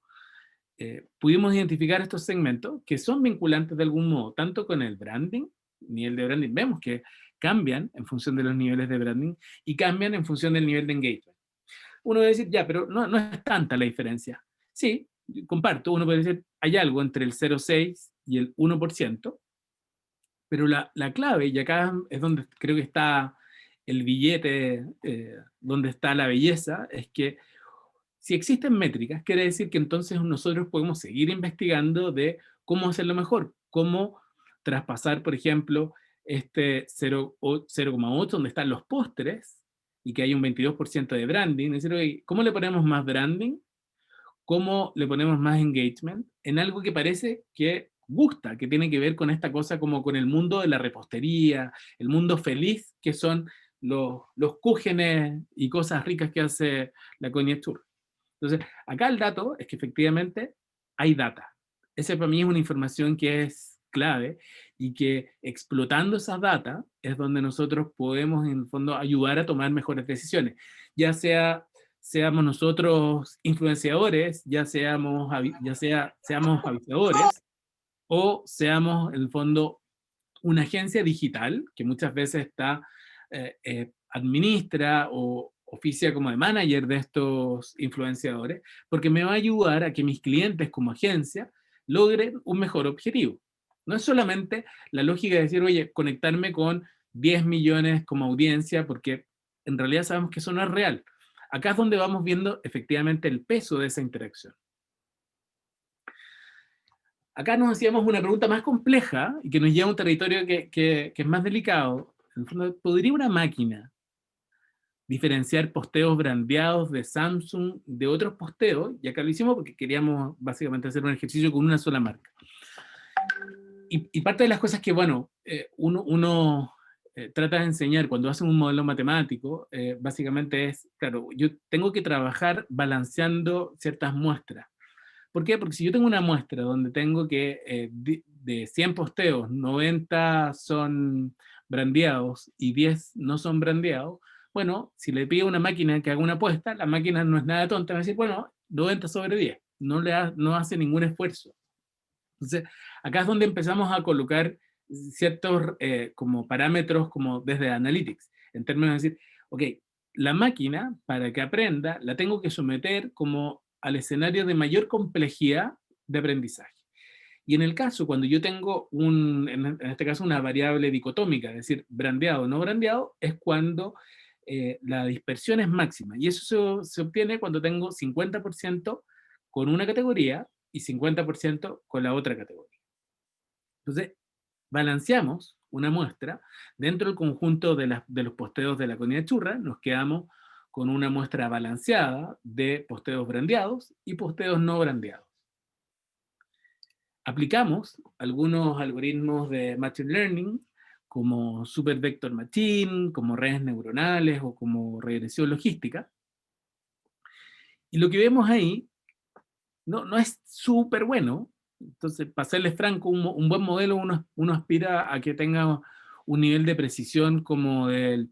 pudimos identificar estos segmentos que son vinculantes de algún modo, tanto con el branding, nivel de branding, vemos que cambian en función de los niveles de branding y cambian en función del nivel de engagement. Uno puede decir, ya, pero no es tanta la diferencia. Sí, comparto, uno puede decir, hay algo entre el 0,6 y el 1%, pero la clave, y acá es donde creo que está el billete, donde está la belleza, es que si existen métricas, quiere decir que entonces nosotros podemos seguir investigando de cómo hacerlo mejor, cómo traspasar, por ejemplo, este 0,8 donde están los postres y que hay un 22% de branding. Es decir, oye, ¿cómo le ponemos más branding? ¿Cómo le ponemos más engagement? En algo que parece que gusta, que tiene que ver con esta cosa como con el mundo de la repostería, el mundo feliz que son los cúgenes y cosas ricas que hace la Cognac Tour. Entonces, acá el dato es que efectivamente hay data. Esa para mí es una información que es clave y que explotando esas data es donde nosotros podemos en el fondo ayudar a tomar mejores decisiones. Ya seamos nosotros influenciadores, seamos avisadores o seamos en el fondo una agencia digital que muchas veces administra o oficia como de manager de estos influenciadores, porque me va a ayudar a que mis clientes como agencia logren un mejor objetivo. No es solamente la lógica de decir, oye, conectarme con 10 millones como audiencia, porque en realidad sabemos que eso no es real. Acá es donde vamos viendo efectivamente el peso de esa interacción. Acá nos hacíamos una pregunta más compleja y que nos lleva a un territorio que es más delicado. En el fondo, ¿podría una máquina diferenciar posteos brandeados de Samsung de otros posteos? Y acá lo hicimos porque queríamos básicamente hacer un ejercicio con una sola marca. y parte de las cosas que, bueno, uno trata de enseñar cuando hace un modelo matemático, básicamente es, claro, yo tengo que trabajar balanceando ciertas muestras. ¿Por qué? Porque si yo tengo una muestra donde tengo que de 100 posteos, 90 son brandeados y 10 no son brandeados, bueno, si le pido a una máquina que haga una apuesta, la máquina no es nada tonta, va a decir, bueno, 90 sobre 10, no hace ningún esfuerzo. Entonces, acá es donde empezamos a colocar ciertos como parámetros como desde Analytics, en términos de decir, ok, la máquina, para que aprenda, la tengo que someter como al escenario de mayor complejidad de aprendizaje. Y en el caso, cuando yo tengo en este caso, una variable dicotómica, es decir, brandeado o no brandeado, es cuando la dispersión es máxima. Y eso se obtiene cuando tengo 50% con una categoría y 50% con la otra categoría. Entonces, balanceamos una muestra dentro del conjunto de los posteos de la comunidad churra, nos quedamos con una muestra balanceada de posteos brandeados y posteos no brandeados. Aplicamos algunos algoritmos de Machine Learning, como Super Vector Machine, como redes neuronales o como regresión logística. Y lo que vemos ahí no es súper bueno. Entonces, para serles franco, un buen modelo uno aspira a que tenga un nivel de precisión como del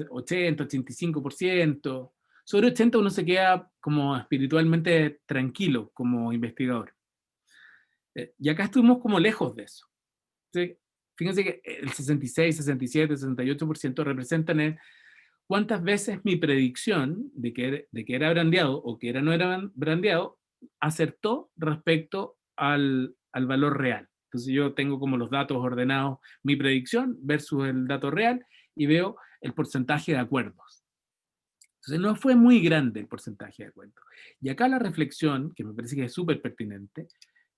80, 85%. Sobre 80 uno se queda como espiritualmente tranquilo como investigador. Y acá estuvimos como lejos de eso. Entonces, fíjense que el 66, 67, 68% representan cuántas veces mi predicción de que era brandeado o que no era brandeado acertó respecto al valor real. Entonces yo tengo como los datos ordenados, mi predicción versus el dato real, y veo el porcentaje de acuerdos. Entonces no fue muy grande el porcentaje de acuerdos. Y acá la reflexión, que me parece que es súper pertinente,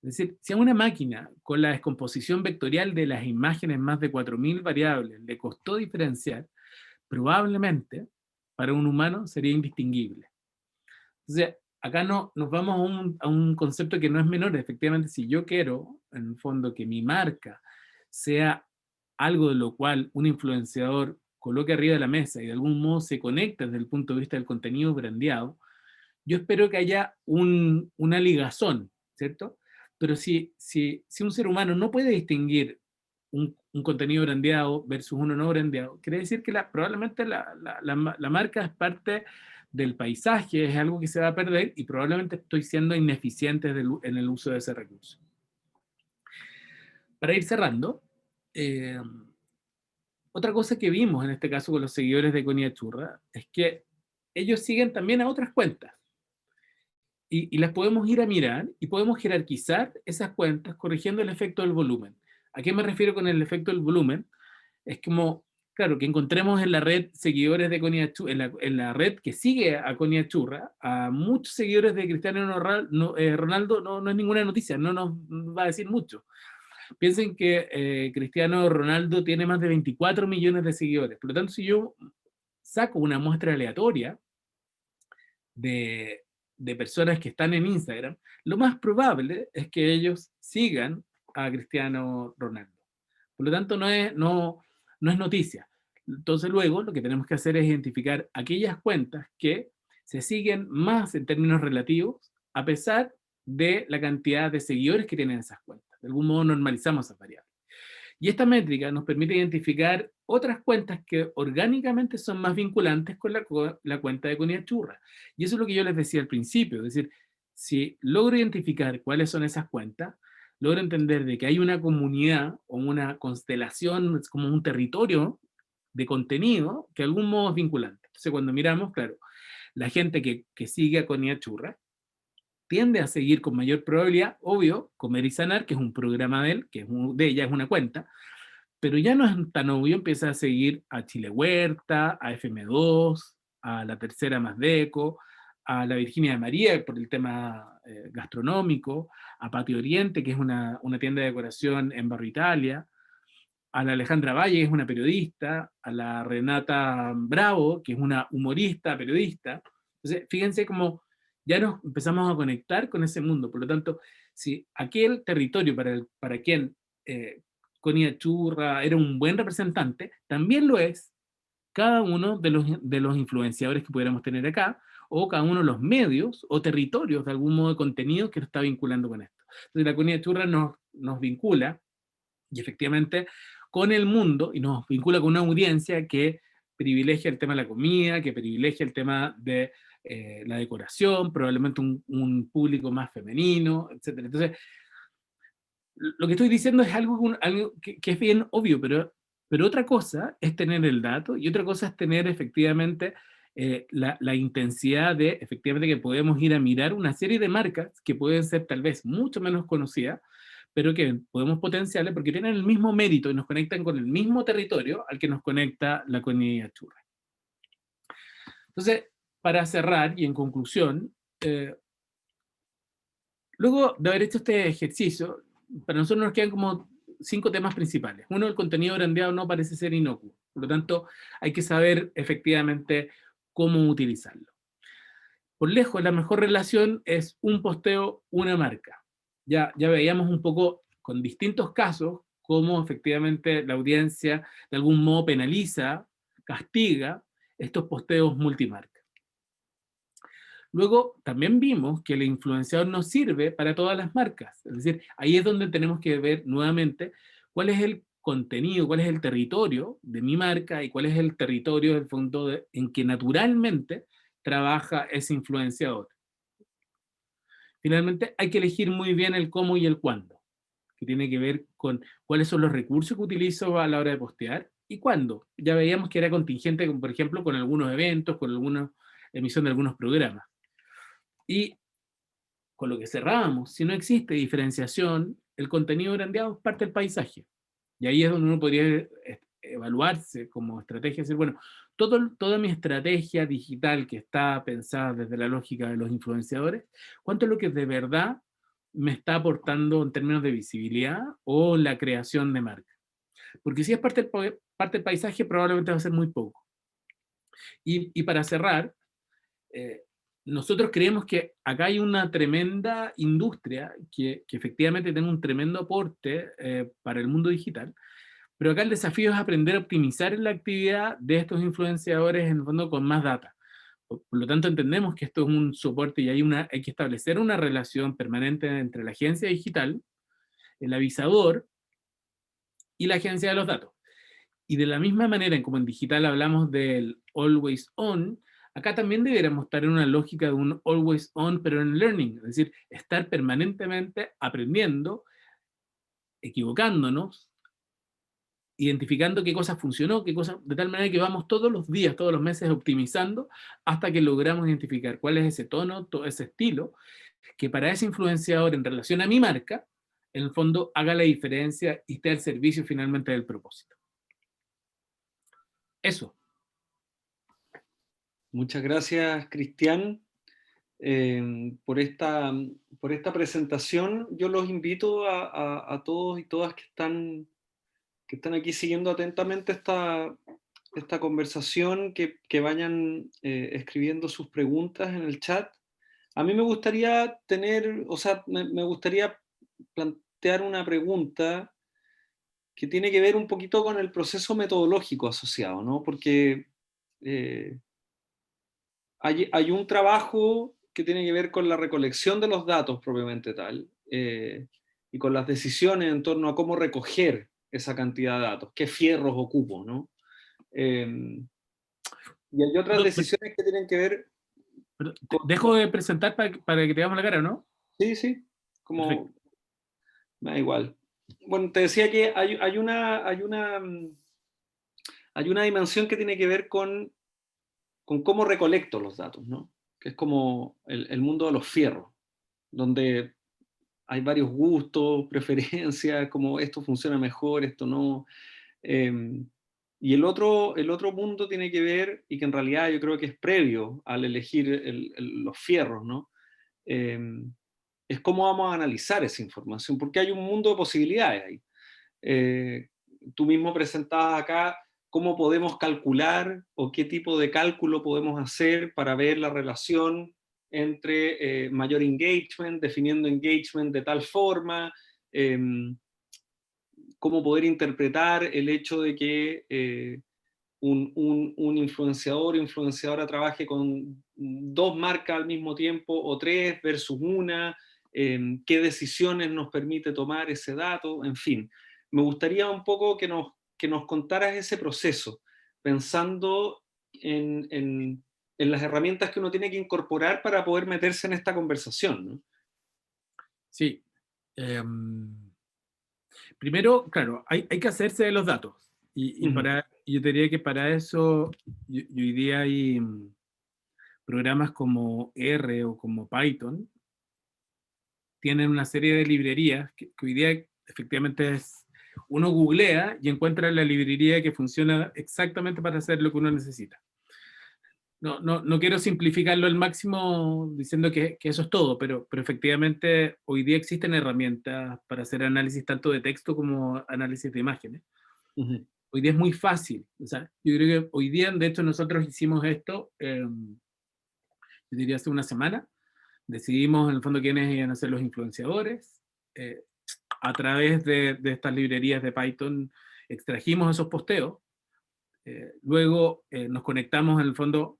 es decir, si a una máquina con la descomposición vectorial de las imágenes más de 4.000 variables le costó diferenciar, probablemente para un humano sería indistinguible. Entonces, acá nos vamos a un concepto que no es menor. Efectivamente, si yo quiero, en el fondo, que mi marca sea algo de lo cual un influenciador coloque arriba de la mesa y de algún modo se conecte desde el punto de vista del contenido brandeado, yo espero que haya una ligazón, ¿cierto? Pero si un ser humano no puede distinguir un contenido brandeado versus uno no brandeado, quiere decir que probablemente la marca es parte del paisaje, es algo que se va a perder y probablemente estoy siendo ineficiente en el uso de ese recurso. Para ir cerrando, eh, otra cosa que vimos en este caso con los seguidores de Conia Churra es que ellos siguen también a otras cuentas. Y las podemos ir a mirar y podemos jerarquizar esas cuentas corrigiendo el efecto del volumen. ¿A qué me refiero con el efecto del volumen? Es como, claro, que encontremos en la red seguidores de Conia Churra, en la red que sigue a Conia Churra, a muchos seguidores de Cristiano Ronaldo, no es ninguna noticia, no nos va a decir mucho. Piensen que Cristiano Ronaldo tiene más de 24 millones de seguidores. Por lo tanto, si yo saco una muestra aleatoria de personas que están en Instagram, lo más probable es que ellos sigan a Cristiano Ronaldo. Por lo tanto, no es noticia. Entonces luego lo que tenemos que hacer es identificar aquellas cuentas que se siguen más en términos relativos a pesar de la cantidad de seguidores que tienen esas cuentas. De algún modo normalizamos esas variables. Y esta métrica nos permite identificar otras cuentas que orgánicamente son más vinculantes con la cuenta de Comunidad Churra. Y eso es lo que yo les decía al principio, es decir, si logro identificar cuáles son esas cuentas, logro entender de que hay una comunidad o una constelación, es como un territorio de contenido que de algún modo es vinculante. Entonces cuando miramos, claro, la gente que sigue a Comunidad Churra, tiende a seguir con mayor probabilidad, obvio, Comer y Sanar, que es un programa de él, que de ella es una cuenta, pero ya no es tan obvio, empieza a seguir a Chile Huerta, a FM2, a La Tercera Más Deco, a la Virginia de María por el tema gastronómico, a Patio Oriente, que es una tienda de decoración en Barrio Italia, a la Alejandra Valle, que es una periodista, a la Renata Bravo, que es una humorista, periodista. Entonces, fíjense cómo ya nos empezamos a conectar con ese mundo. Por lo tanto, si aquel territorio para quien Connie Achurra era un buen representante, también lo es cada uno de los influenciadores que pudiéramos tener acá, o cada uno de los medios o territorios de algún modo de contenido que lo está vinculando con esto. Entonces la Connie Achurra nos vincula, y efectivamente, con el mundo, y nos vincula con una audiencia que privilegia el tema de la comida, que privilegia el tema de la decoración, probablemente un público más femenino, etc. Entonces, lo que estoy diciendo es algo que es bien obvio, pero otra cosa es tener el dato y otra cosa es tener efectivamente la intensidad de, efectivamente, que podemos ir a mirar una serie de marcas que pueden ser tal vez mucho menos conocidas, pero que podemos potenciarle porque tienen el mismo mérito y nos conectan con el mismo territorio al que nos conecta la Connie Churra. Entonces, para cerrar y en conclusión, luego de haber hecho este ejercicio, para nosotros nos quedan como 5 temas principales. Uno, el contenido brandeado no parece ser inocuo, por lo tanto, hay que saber efectivamente cómo utilizarlo. Por lejos, la mejor relación es un posteo, una marca. Ya veíamos un poco con distintos casos cómo efectivamente la audiencia de algún modo penaliza, castiga estos posteos multimarca. Luego, también vimos que el influenciador no sirve para todas las marcas. Es decir, ahí es donde tenemos que ver nuevamente cuál es el contenido, cuál es el territorio de mi marca y cuál es el territorio del fondo en que naturalmente trabaja ese influenciador. Finalmente, hay que elegir muy bien el cómo y el cuándo, que tiene que ver con cuáles son los recursos que utilizo a la hora de postear y cuándo. Ya veíamos que era contingente, por ejemplo, con algunos eventos, con alguna emisión de algunos programas. Y con lo que cerrábamos, si no existe diferenciación, el contenido brandeado es parte del paisaje. Y ahí es donde uno podría evaluarse como estrategia, decir, bueno, toda mi estrategia digital que está pensada desde la lógica de los influenciadores, ¿cuánto es lo que de verdad me está aportando en términos de visibilidad o la creación de marca? Porque si es parte del paisaje, probablemente va a ser muy poco. Y para cerrar, eh, nosotros creemos que acá hay una tremenda industria que efectivamente tiene un tremendo aporte para el mundo digital, pero acá el desafío es aprender a optimizar la actividad de estos influenciadores en el fondo con más data. Por lo tanto, entendemos que esto es un soporte y hay que establecer una relación permanente entre la agencia digital, el avisador y la agencia de los datos. Y de la misma manera en como en digital hablamos del always on, acá también deberíamos estar en una lógica de un always on, pero en learning, es decir, estar permanentemente aprendiendo, equivocándonos, identificando qué cosa funcionó, qué cosa, de tal manera que vamos todos los días, todos los meses optimizando hasta que logramos identificar cuál es ese tono, todo ese estilo, que para ese influenciador en relación a mi marca, en el fondo haga la diferencia y esté al servicio finalmente del propósito. Eso. Muchas gracias, Cristian, por esta presentación. Yo los invito a todos y todas que están aquí siguiendo atentamente esta conversación, que vayan escribiendo sus preguntas en el chat. A mí me gustaría me gustaría plantear una pregunta que tiene que ver un poquito con el proceso metodológico asociado, ¿no? Porque eh, hay un trabajo que tiene que ver con la recolección de los datos propiamente tal, y con las decisiones en torno a cómo recoger esa cantidad de datos, qué fierros ocupo, ¿no? Y hay otras decisiones que tienen que ver con... Dejo de presentar para que te veamos la cara, ¿no? Sí, sí, Perfecto. como... Me da igual. Bueno, te decía que hay una dimensión que tiene que ver con cómo recolecto los datos, ¿no? Que es como el mundo de los fierros, donde hay varios gustos, preferencias, como esto funciona mejor, esto no. Eh, y el otro mundo tiene que ver, y que en realidad yo creo que es previo al elegir los fierros, ¿no? Eh, es cómo vamos a analizar esa información, porque hay un mundo de posibilidades ahí. Eh, Tú mismo presentabas acá cómo podemos calcular o qué tipo de cálculo podemos hacer para ver la relación entre mayor engagement, definiendo engagement de tal forma, cómo poder interpretar el hecho de que un influenciador o influenciadora trabaje con dos marcas al mismo tiempo o tres versus una, qué decisiones nos permite tomar ese dato, en fin. Me gustaría un poco que nos contaras ese proceso, pensando en las herramientas que uno tiene que incorporar para poder meterse en esta conversación, ¿no? Sí. Primero, claro, hay que hacerse de los datos. Ujú, Y yo te diría que para eso, y hoy día hay programas como R o como Python, tienen una serie de librerías que hoy día efectivamente uno googlea y encuentra la librería que funciona exactamente para hacer lo que uno necesita. No quiero simplificarlo al máximo diciendo que eso es todo, pero efectivamente hoy día existen herramientas para hacer análisis tanto de texto como análisis de imágenes. ujú, Hoy día es muy fácil. O sea, yo creo que hoy día, de hecho, nosotros hicimos esto, yo diría hace una semana, decidimos en el fondo quiénes iban a ser los influenciadores. A través de estas librerías de Python extrajimos esos posteos. Luego nos conectamos en el fondo.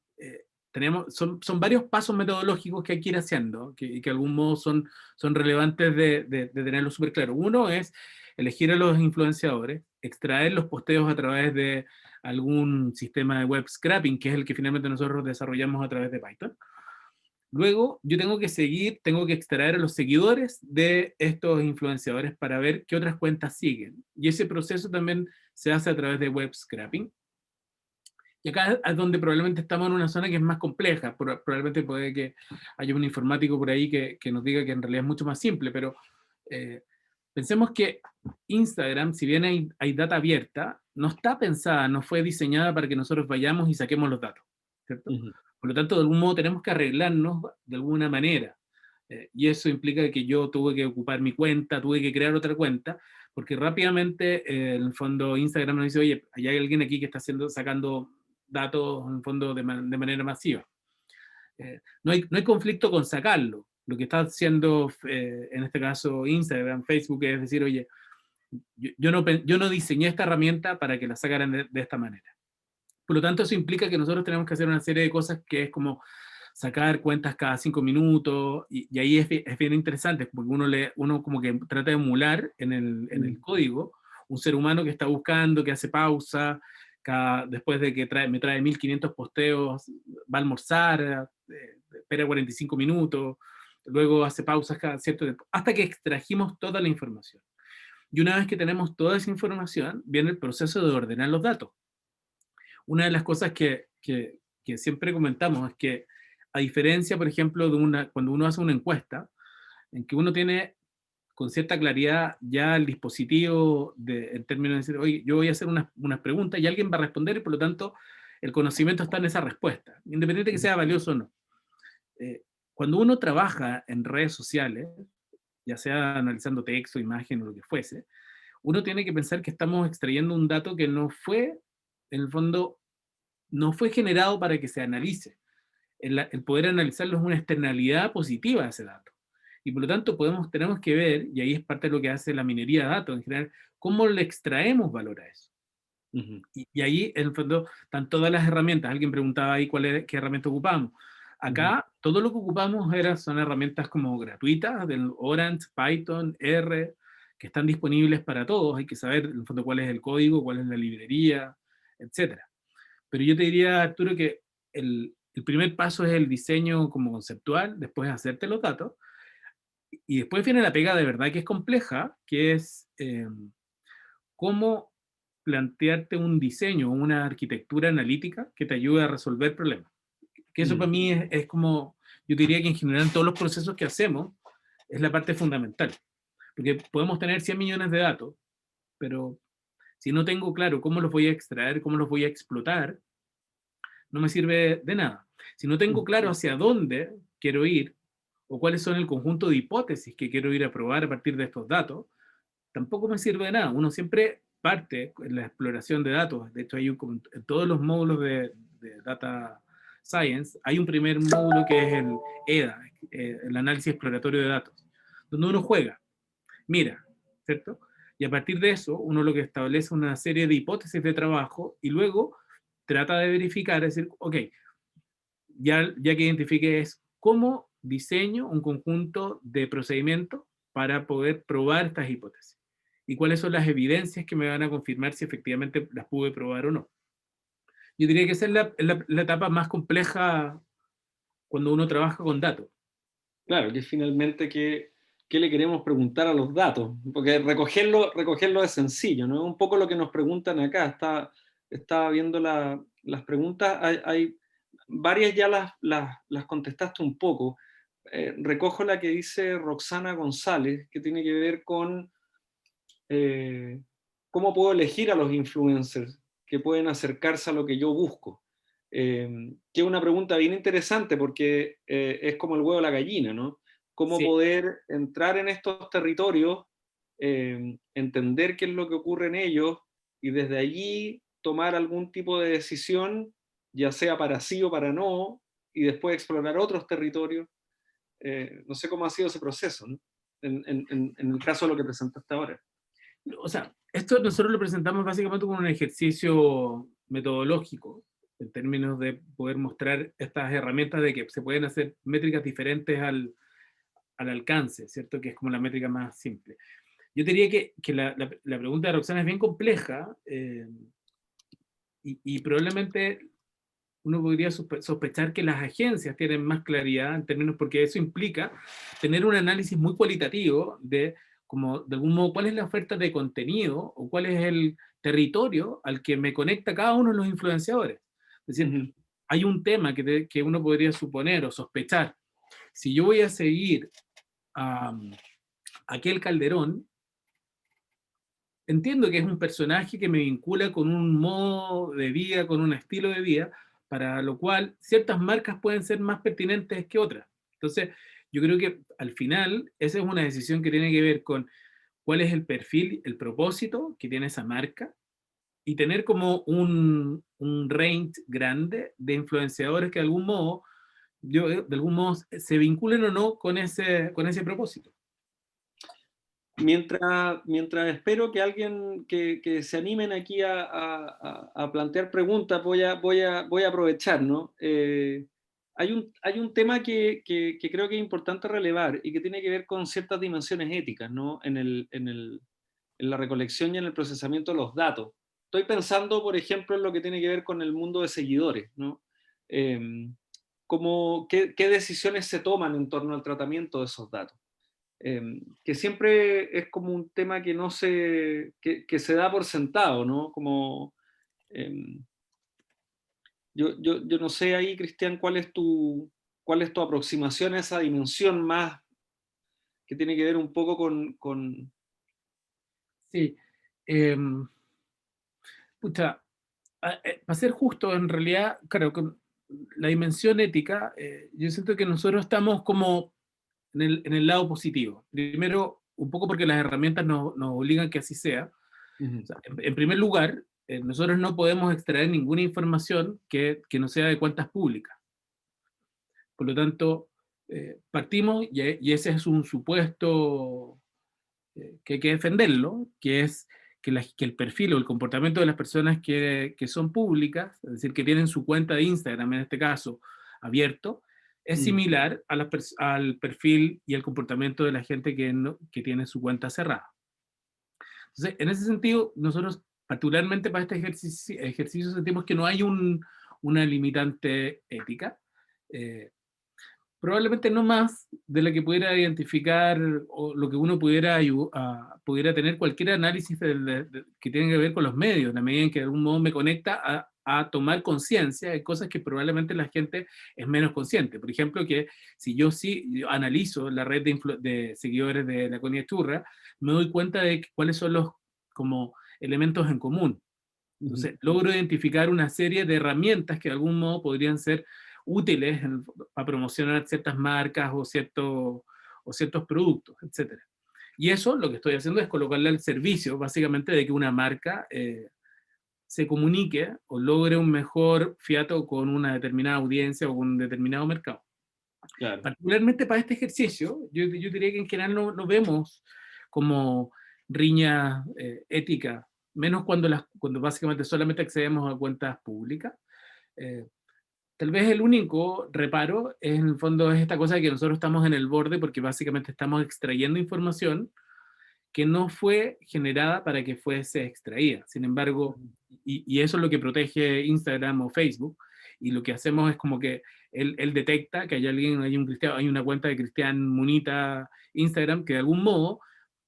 Son varios pasos metodológicos que hay que ir haciendo, y que de algún modo son relevantes de tenerlo súper claro. Uno es elegir a los influenciadores, extraer los posteos a través de algún sistema de web scraping, que es el que finalmente nosotros desarrollamos a través de Python. Luego, yo tengo que extraer a los seguidores de estos influenciadores para ver qué otras cuentas siguen. Y ese proceso también se hace a través de web scraping. Y acá es donde probablemente estamos en una zona que es más compleja. Probablemente puede que haya un informático por ahí que nos diga que en realidad es mucho más simple, pero eh, pensemos que Instagram, si bien hay data abierta, no está pensada, no fue diseñada para que nosotros vayamos y saquemos los datos, ¿cierto? ujú, Por lo tanto, de algún modo tenemos que arreglarnos de alguna manera. Y eso implica que yo tuve que ocupar mi cuenta, tuve que crear otra cuenta, porque rápidamente, en el fondo, Instagram nos dice, oye, hay alguien aquí que está sacando datos, en el fondo, de manera masiva. No hay conflicto con sacarlo. Lo que está haciendo, en este caso, Instagram, Facebook, es decir, oye, yo no diseñé esta herramienta para que la sacaran de esta manera. Por lo tanto, eso implica que nosotros tenemos que hacer una serie de cosas que es como sacar cuentas cada 5 minutos, y ahí es bien interesante, porque uno como que trata de emular en el código un ser humano que está buscando, que hace pausa, después de que me trae 1500 posteos, va a almorzar, espera 45 minutos, luego hace pausas cada cierto tiempo, hasta que extrajimos toda la información. Y una vez que tenemos toda esa información, viene el proceso de ordenar los datos. Una de las cosas que siempre comentamos es que, a diferencia, por ejemplo, cuando uno hace una encuesta, en que uno tiene con cierta claridad ya el dispositivo en términos de decir, oye, yo voy a hacer unas preguntas y alguien va a responder, y por lo tanto el conocimiento está en esa respuesta, independiente de que sea valioso o no. Eh, Cuando uno trabaja en redes sociales, ya sea analizando texto, imagen o lo que fuese, uno tiene que pensar que estamos extrayendo un dato que no fue, en el fondo, no fue generado para que se analice. El poder analizarlo es una externalidad positiva de ese dato. Y por lo tanto tenemos que ver, y ahí es parte de lo que hace la minería de datos en general, cómo le extraemos valor a eso. ujú, Y ahí, en el fondo, están todas las herramientas. Alguien preguntaba ahí qué herramienta ocupamos. ujú, Acá, todo lo que ocupamos son herramientas como gratuitas, del Orange, Python, R, que están disponibles para todos. Hay que saber, en el fondo, cuál es el código, cuál es la librería, etcétera. Pero yo te diría, Arturo, que el primer paso es el diseño como conceptual, después hacerte los datos, y después viene la pega de verdad que es compleja, que es cómo plantearte un diseño, una arquitectura analítica que te ayude a resolver problemas. Que eso mm, para mí es como, yo diría que en general en todos los procesos que hacemos, es la parte fundamental. Porque podemos tener 100 millones de datos, pero si no tengo claro cómo los voy a extraer, cómo los voy a explotar, no me sirve de nada. Si no tengo mm, claro hacia dónde quiero ir, o cuáles son el conjunto de hipótesis que quiero ir a probar a partir de estos datos, tampoco me sirve de nada. Uno siempre parte en la exploración de datos. De hecho, en todos los módulos de Data Science, hay un primer módulo que es el EDA, el análisis exploratorio de datos, donde uno juega, mira, ¿cierto? Y a partir de eso, uno lo que establece una serie de hipótesis de trabajo y luego trata de verificar, es decir, ok, ya que identifique es cómo diseño un conjunto de procedimientos para poder probar estas hipótesis y cuáles son las evidencias que me van a confirmar si efectivamente las pude probar o no. Yo diría que esa es la etapa más compleja cuando uno trabaja con datos. Claro, que finalmente qué le queremos preguntar a los datos, porque recogerlo es sencillo, ¿no? Un poco lo que nos preguntan acá, estaba viendo las preguntas, hay varias ya las contestaste un poco. Recojo la que dice Roxana González, que tiene que ver con eh, cómo puedo elegir a los influencers que pueden acercarse a lo que yo busco. Que es una pregunta bien interesante porque es como el huevo o la gallina, ¿no? Cómo Sí, poder entrar en estos territorios, entender qué es lo que ocurre en ellos y desde allí tomar algún tipo de decisión, ya sea para sí o para no, y después explorar otros territorios. No sé cómo ha sido ese proceso, ¿no? En el caso de lo que presentaste ahora. o sea, esto nosotros lo presentamos básicamente como un ejercicio metodológico, en términos de poder mostrar estas herramientas de que se pueden hacer métricas diferentes al alcance, ¿cierto? Que es como la métrica más simple. Yo diría que la pregunta de Roxana es bien compleja y probablemente uno podría sospechar que las agencias tienen más claridad en términos, porque eso implica tener un análisis muy cualitativo de, como, de algún modo, cuál es la oferta de contenido o cuál es el territorio al que me conecta cada uno de los influenciadores. Es decir, Ujú. hay un tema que uno podría suponer o sospechar. Si yo voy a seguir a aquel Calderón, entiendo que es un personaje que me vincula con un modo de vida, con un estilo de vida, para lo cual ciertas marcas pueden ser más pertinentes que otras. Entonces, yo creo que al final esa es una decisión que tiene que ver con cuál es el perfil, el propósito que tiene esa marca y tener como un range grande de influenciadores que de algún modo, de algún modo se vinculen o no con ese propósito. Mientras espero que alguien que se animen aquí a plantear preguntas, voy a aprovechar, ¿no? Hay un tema que creo que es importante relevar y que tiene que ver con ciertas dimensiones éticas, ¿no? En la recolección y en el procesamiento de los datos. Estoy pensando, por ejemplo, en lo que tiene que ver con el mundo de seguidores, ¿no? Eh, qué decisiones se toman en torno al tratamiento de esos datos. Que siempre es como un tema que no que se da por sentado, ¿no? Como, eh, yo no sé ahí, Cristian, cuál es tu aproximación a esa dimensión más que tiene que ver un poco Sí. Eh, Pucha, para ser justo, en realidad, claro, con la dimensión ética, yo siento que nosotros estamos como en el lado positivo. Primero, un poco porque las herramientas nos obligan que así sea. O Ujú. sea, en primer lugar, nosotros no podemos extraer ninguna información que no sea de cuentas públicas. Por lo tanto, partimos, y ese es un supuesto que hay que defenderlo, que es que el perfil o el comportamiento de las personas que son públicas, es decir, que tienen su cuenta de Instagram, en este caso, abierto, es Mm. similar a al perfil y el comportamiento de la gente que tiene su cuenta cerrada. Entonces, en ese sentido, nosotros, particularmente para este ejercicio sentimos que no hay una limitante ética. Eh, Probablemente no más de la que pudiera identificar o lo que uno pudiera tener cualquier análisis que tiene que ver con los medios, en la medida en que de algún modo me conecta a tomar conciencia de cosas que probablemente la gente es menos consciente. Por ejemplo, que si yo analizo la red de seguidores de la Connie Churra, me doy cuenta de cuáles son los como elementos en común. Ujú. Entonces, logro identificar una serie de herramientas que de algún modo podrían ser útiles para promocionar ciertas marcas o ciertos productos, etcétera. Y eso lo que estoy haciendo es colocarle al servicio, básicamente, de que una marca se comunique o logre un mejor fiato con una determinada audiencia o con un determinado mercado. Claro. Particularmente para este ejercicio, yo diría que en general no vemos como riñas éticas, menos cuando básicamente solamente accedemos a cuentas públicas. Eh, Tal vez el único reparo es, en el fondo, es esta cosa de que nosotros estamos en el borde porque básicamente estamos extrayendo información que no fue generada para que fuese extraída. Sin embargo, y eso es lo que protege Instagram o Facebook, y lo que hacemos es como que él detecta que hay alguien, hay una cuenta de Cristian Munita Instagram que de algún modo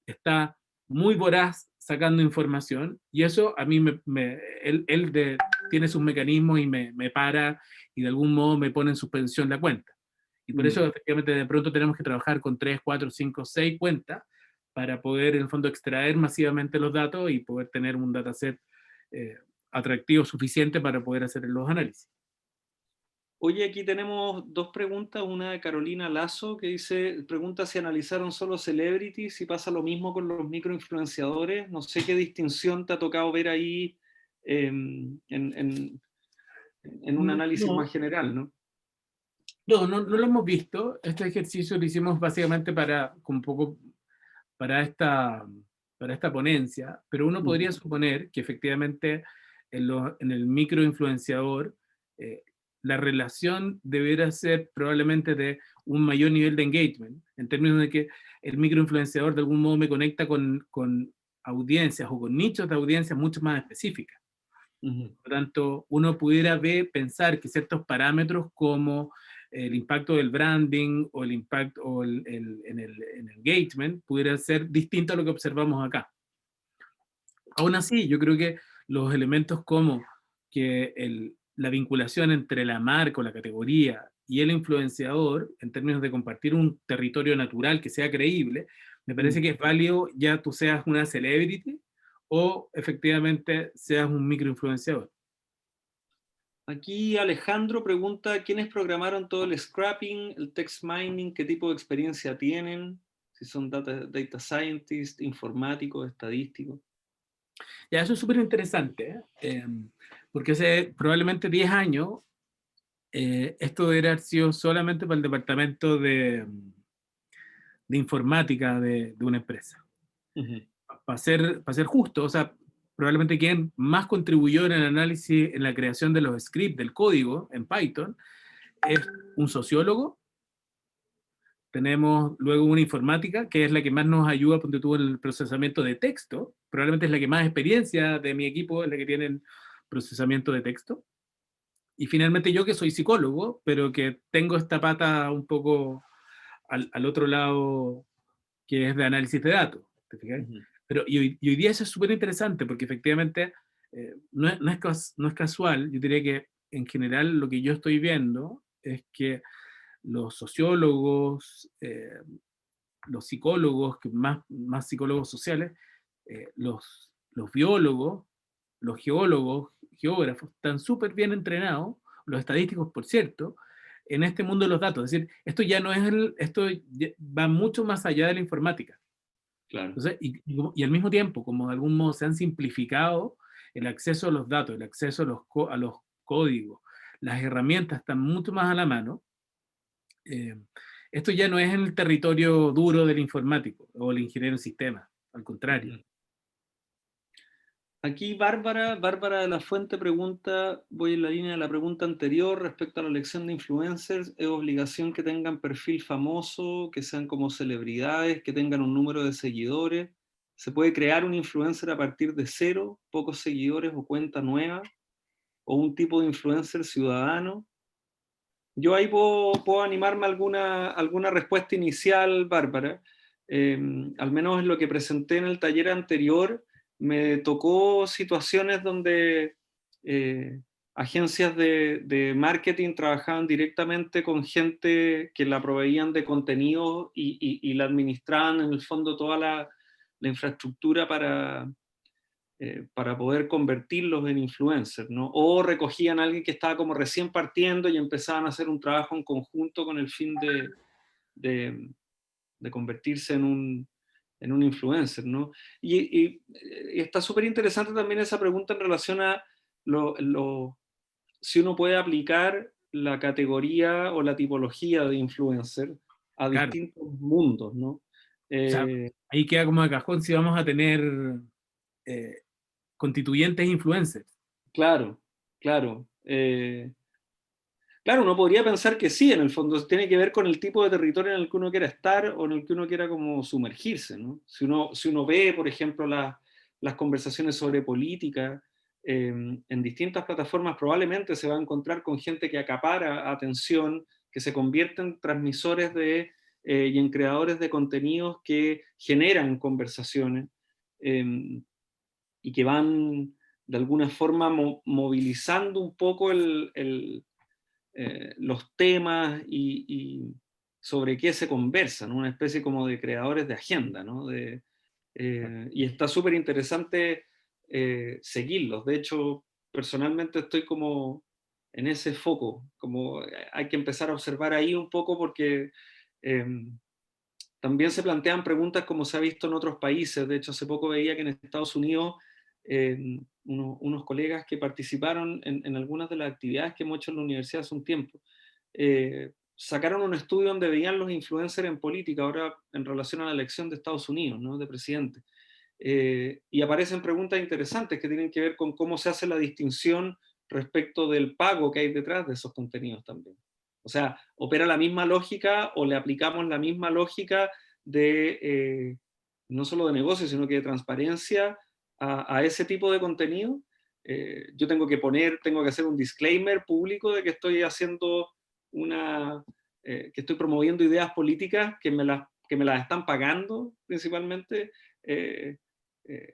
está muy voraz sacando información, y eso a mí tiene sus mecanismos y me para y de algún modo me pone en suspensión la cuenta. Y por eso efectivamente de pronto tenemos que trabajar con 3, 4, 5, 6 cuentas para poder en el fondo extraer masivamente los datos y poder tener un dataset eh, atractivo suficiente para poder hacer los análisis. Oye, aquí tenemos dos preguntas, una de Carolina Lazo que dice, pregunta si analizaron solo celebrities, si pasa lo mismo con los microinfluenciadores, no sé qué distinción te ha tocado ver ahí en un análisis No, más general, ¿no? no lo hemos visto. Este ejercicio lo hicimos básicamente un poco para para esta ponencia, pero uno podría suponer que efectivamente en el microinfluenciador eh, la relación deberá ser probablemente de un mayor nivel de engagement, en términos de que el microinfluenciador de algún modo me conecta con audiencias o con nichos de audiencias mucho más específicas. Por lo tanto, uno pudiera pensar que ciertos parámetros como el impacto del branding o el impacto o en el engagement pudiera ser distinto a lo que observamos acá. Aún así, yo creo que los elementos como que la vinculación entre la marca o la categoría y el influenciador, en términos de compartir un territorio natural que sea creíble, me parece que es válido ya tú seas una celebrity o efectivamente seas un microinfluenciador. Aquí Alejandro pregunta, ¿quiénes programaron todo el scrapping, el text mining, qué tipo de experiencia tienen? Si son data scientists, informáticos, estadísticos. Ya, eso es súper interesante, porque hace probablemente 10 años esto debería haber sido solamente para el departamento de informática de una empresa. Para ser justo, o sea, probablemente quien más contribuyó en el análisis, en la creación de los scripts, del código en Python, es un sociólogo. Tenemos luego una informática, que es la que más nos ayuda, ponte tú, en el procesamiento de texto. Probablemente es la que más experiencia de mi equipo, es la que tiene el procesamiento de texto. Y finalmente yo, que soy psicólogo, pero que tengo esta pata un poco al otro lado, que es de análisis de datos. ¿Te fijas? Pero y hoy día eso es súper interesante, porque efectivamente no es casual. Yo diría que en general lo que yo estoy viendo es que los sociólogos, los psicólogos, que más psicólogos sociales, los biólogos, los geólogos, geógrafos, están súper bien entrenados, los estadísticos, por cierto, en este mundo de los datos. Es decir, esto ya no es va mucho más allá de la informática. Claro. Entonces, y al mismo tiempo, como de algún modo se han simplificado el acceso a los datos, el acceso a los códigos, las herramientas están mucho más a la mano. eh, Esto ya no es en el territorio duro del informático o el ingeniero en sistemas, al contrario. Aquí Bárbara de la Fuente pregunta, voy en la línea de la pregunta anterior respecto a la elección de influencers, ¿es obligación que tengan perfil famoso, que sean como celebridades, que tengan un número de seguidores? ¿Se puede crear un influencer a partir de cero, pocos seguidores o cuenta nueva? ¿O un tipo de influencer ciudadano? Yo ahí puedo animarme a alguna respuesta inicial, Bárbara. Al menos en lo que presenté en el taller anterior, me tocó situaciones donde agencias de marketing trabajaban directamente con gente que la proveían de contenido y la administraban en el fondo toda la infraestructura para poder convertirlos en influencers, ¿no? O recogían a alguien que estaba como recién partiendo y empezaban a hacer un trabajo en conjunto con el fin de, de convertirse en un influencer, ¿no? Y está súper interesante también esa pregunta en relación a si uno puede aplicar la categoría o la tipología de influencer a Claro, distintos mundos, ¿no? O sea, Eh, ahí queda como de cajón si vamos a tener eh, constituyentes e influencers. claro, claro. Claro, uno podría pensar que sí, en el fondo tiene que ver con el tipo de territorio en el que uno quiera estar o en el que uno quiera como sumergirse, ¿no? Si uno ve, por ejemplo, las conversaciones sobre política en distintas plataformas, probablemente se va a encontrar con gente que acapara atención, que se convierte en transmisores y en creadores de contenidos que generan conversaciones y que van de alguna forma movilizando un poco los temas y sobre qué se conversan, ¿no? Una especie como de creadores de agenda, ¿no? Y está súper interesante seguirlos. De hecho, personalmente estoy como en ese foco, como hay que empezar a observar ahí un poco porque eh, también se plantean preguntas como se ha visto en otros países. De hecho, hace poco veía que en Estados Unidos unos colegas que participaron en algunas de las actividades que hemos hecho en la universidad hace un tiempo, sacaron un estudio donde veían los influencers en política ahora en relación a la elección de Estados Unidos, ¿no? De presidente. Y aparecen preguntas interesantes que tienen que ver con cómo se hace la distinción respecto del pago que hay detrás de esos contenidos también. O sea, opera la misma lógica o le aplicamos la misma lógica de no solo de negocio, sino que de transparencia a ese tipo de contenido. Yo tengo que hacer un disclaimer público de que estoy haciendo que estoy promoviendo ideas políticas que me las están pagando principalmente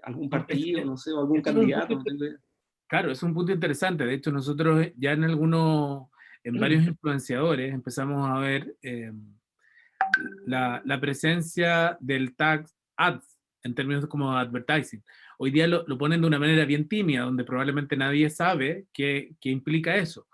algún partido, no sé, o algún Esto es un candidato. punto, No tengo idea. claro, es un punto interesante. De hecho, nosotros ya en varios influenciadores empezamos a ver la presencia del tag ads en términos como advertising. Hoy día lo ponen de una manera bien tímida, donde probablemente nadie sabe qué implica eso.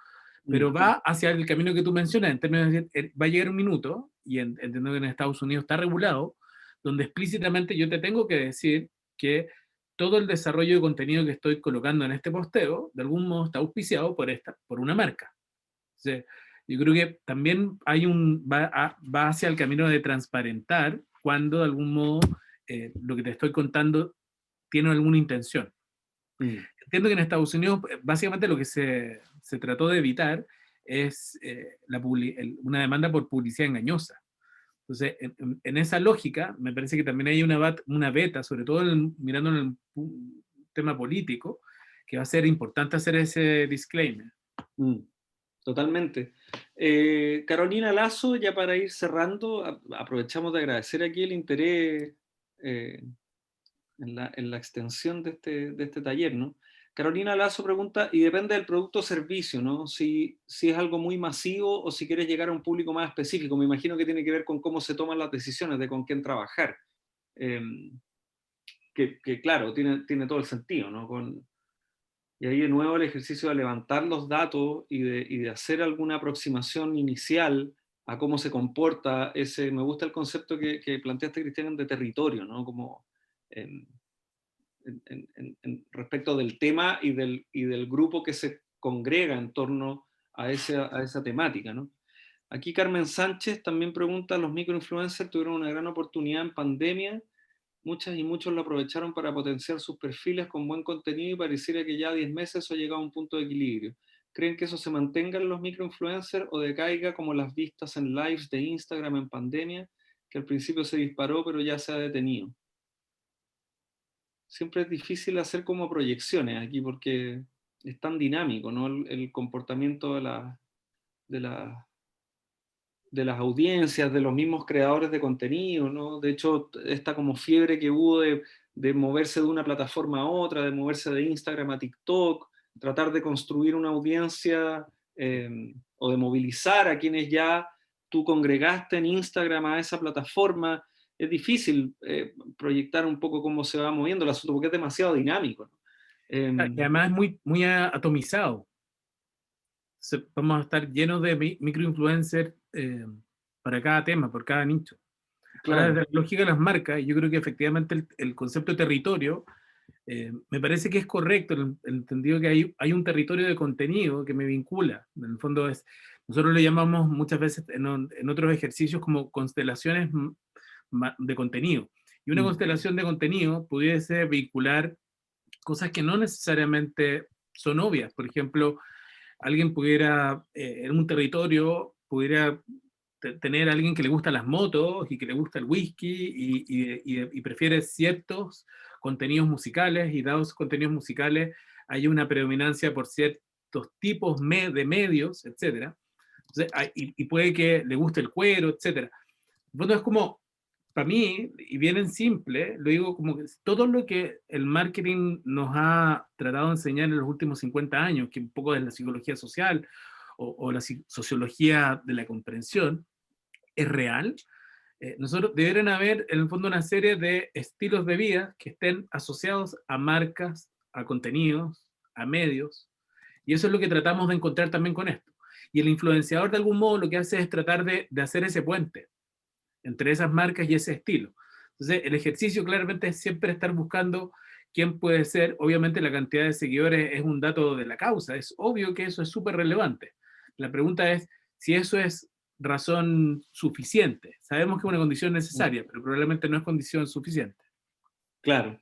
Pero va hacia el camino que tú mencionas, en términos de, va a llegar un minuto, y entiendo que en Estados Unidos está regulado, donde explícitamente yo te tengo que decir que todo el desarrollo de contenido que estoy colocando en este posteo, de algún modo está auspiciado por una marca. Entonces, yo creo que también va hacia el camino de transparentar cuando de algún modo lo que te estoy contando tiene alguna intención. Mm, Entiendo que en Estados Unidos básicamente lo que se trató de evitar es una demanda por publicidad engañosa. Entonces, en esa lógica, me parece que también hay una beta, sobre todo mirando en el tema político, que va a ser importante hacer ese disclaimer. mm, totalmente. Carolina Lazo, ya para ir cerrando, aprovechamos de agradecer aquí el interés eh, en la extensión de este taller, ¿no? Carolina Lazo pregunta, y depende del producto o servicio, ¿no? Si es algo muy masivo o si quieres llegar a un público más específico. Me imagino que tiene que ver con cómo se toman las decisiones de con quién trabajar. Eh, que claro, tiene todo el sentido, ¿no? Y ahí de nuevo el ejercicio de levantar los datos y de hacer alguna aproximación inicial a cómo se comporta me gusta el concepto que planteaste, Cristian, de territorio, ¿no? Como em, respecto del tema y del grupo que se congrega en torno a esa temática, ¿no? Aquí Carmen Sánchez también pregunta, los microinfluencers tuvieron una gran oportunidad en pandemia, muchas y muchos lo aprovecharon para potenciar sus perfiles con buen contenido y pareciera que ya a 10 meses eso ha llegado a un punto de equilibrio. ¿Creen que eso se mantenga en los microinfluencers o decaiga como las vistas en lives de Instagram en pandemia, que al principio se disparó pero ya se ha detenido? Siempre es difícil hacer como proyecciones aquí porque es tan dinámico, ¿no? El comportamiento de de las audiencias, de los mismos creadores de contenido, ¿no? De hecho, esta como fiebre que hubo de moverse de una plataforma a otra, de moverse de Instagram a TikTok, tratar de construir una audiencia o de movilizar a quienes ya tú congregaste en Instagram a esa plataforma, es difícil proyectar un poco cómo se va moviendo el asunto porque es demasiado dinámico, ¿no? Y además es muy atomizado. Vamos a estar llenos de microinfluencers para cada tema, por cada nicho. Ahora, Claro. desde la lógica de las marcas, yo creo que efectivamente el concepto de territorio me parece que es correcto, el entendido que hay un territorio de contenido que me vincula. En el fondo nosotros lo llamamos muchas veces en otros ejercicios como constelaciones de contenido. Y una constelación de contenido pudiese vincular cosas que no necesariamente son obvias. Por ejemplo, alguien pudiera, en un territorio, pudiera tener a alguien que le gustan las motos y que le gusta el whisky y prefiere ciertos contenidos musicales, y dados esos contenidos musicales hay una predominancia por ciertos tipos de medios, etc. Entonces, y puede que le guste el cuero, etc. Bueno, es como, para mí, y bien en simple, lo digo como que todo lo que el marketing nos ha tratado de enseñar en los últimos 50 años, que un poco es la psicología social o la sociología de la comprensión, es real. Nosotros deberían haber, en el fondo, una serie de estilos de vida que estén asociados a marcas, a contenidos, a medios, y eso es lo que tratamos de encontrar también con esto. Y el influenciador, de algún modo, lo que hace es tratar de hacer ese puente entre esas marcas y ese estilo. Entonces, el ejercicio claramente es siempre estar buscando quién puede ser. Obviamente la cantidad de seguidores es un dato de la causa, es obvio que eso es súper relevante. La pregunta es si eso es razón suficiente. Sabemos que es una condición necesaria, pero probablemente no es condición suficiente. Claro,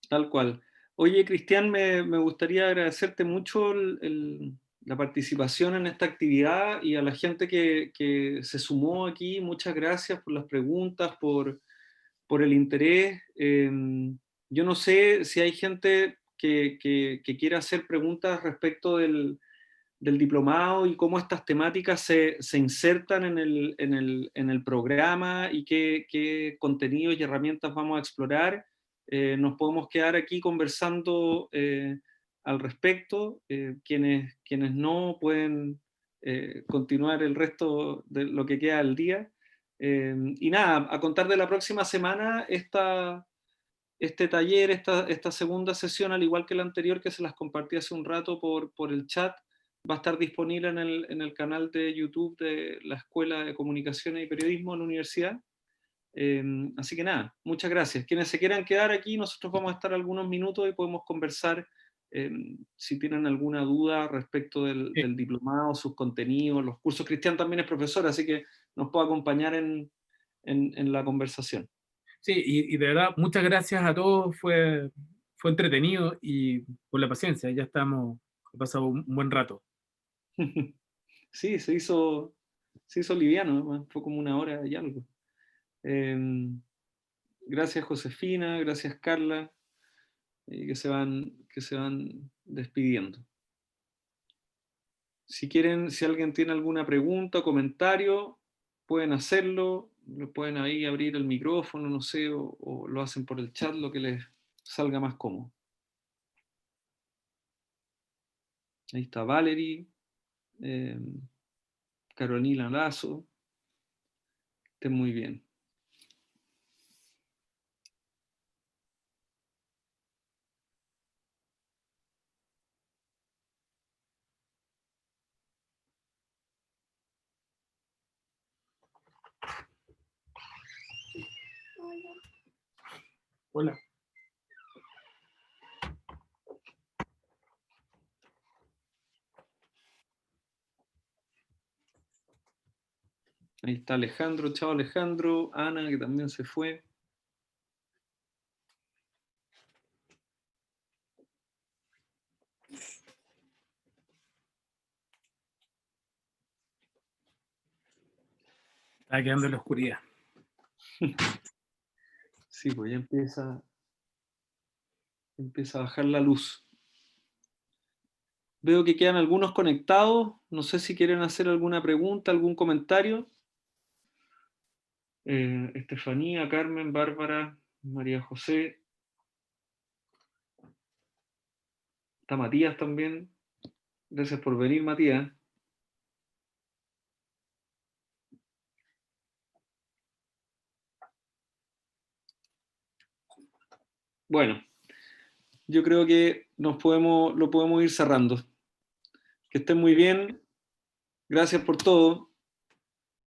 tal cual. Oye, Cristian, me gustaría agradecerte mucho la participación en esta actividad, y a la gente que se sumó aquí. Muchas gracias por las preguntas, por el interés. Yo no sé si hay gente que quiera hacer preguntas respecto del diplomado y cómo estas temáticas se insertan en el programa, y qué contenidos y herramientas vamos a explorar. Nos podemos quedar aquí conversando al respecto. Quienes no pueden continuar el resto de lo que queda del día. Y nada, a contar de la próxima semana, este taller, esta segunda sesión, al igual que la anterior que se las compartí hace un rato por el chat, va a estar disponible en el canal de YouTube de la Escuela de Comunicaciones y Periodismo de la Universidad. Así que nada, muchas gracias. Quienes se quieran quedar aquí, nosotros vamos a estar algunos minutos y podemos conversar si tienen alguna duda respecto del diplomado, sus contenidos, los cursos. Cristian también es profesor, así que nos puede acompañar en la conversación. Sí, y de verdad, muchas gracias a todos, fue entretenido, y por la paciencia, ya estamos, he pasado un buen rato. Sí, se hizo liviano, ¿no? Fue como una hora y algo. Gracias, Josefina, gracias, Carla, que se van despidiendo. Si quieren, si alguien tiene alguna pregunta o comentario, pueden hacerlo, pueden ahí abrir el micrófono, no sé, o lo hacen por el chat, lo que les salga más cómodo. Ahí está Valerie, Carolina Lazo. Estén muy bien. Hola. Ahí está Alejandro, chao Alejandro, Ana, que también se fue. Está quedando en la oscuridad. Sí, pues ya empieza a bajar la luz. Veo que quedan algunos conectados. No sé si quieren hacer alguna pregunta, algún comentario. Estefanía, Carmen, Bárbara, María José. Está Matías también. Gracias por venir, Matías. Bueno, yo creo que lo podemos ir cerrando. Que estén muy bien. Gracias por todo.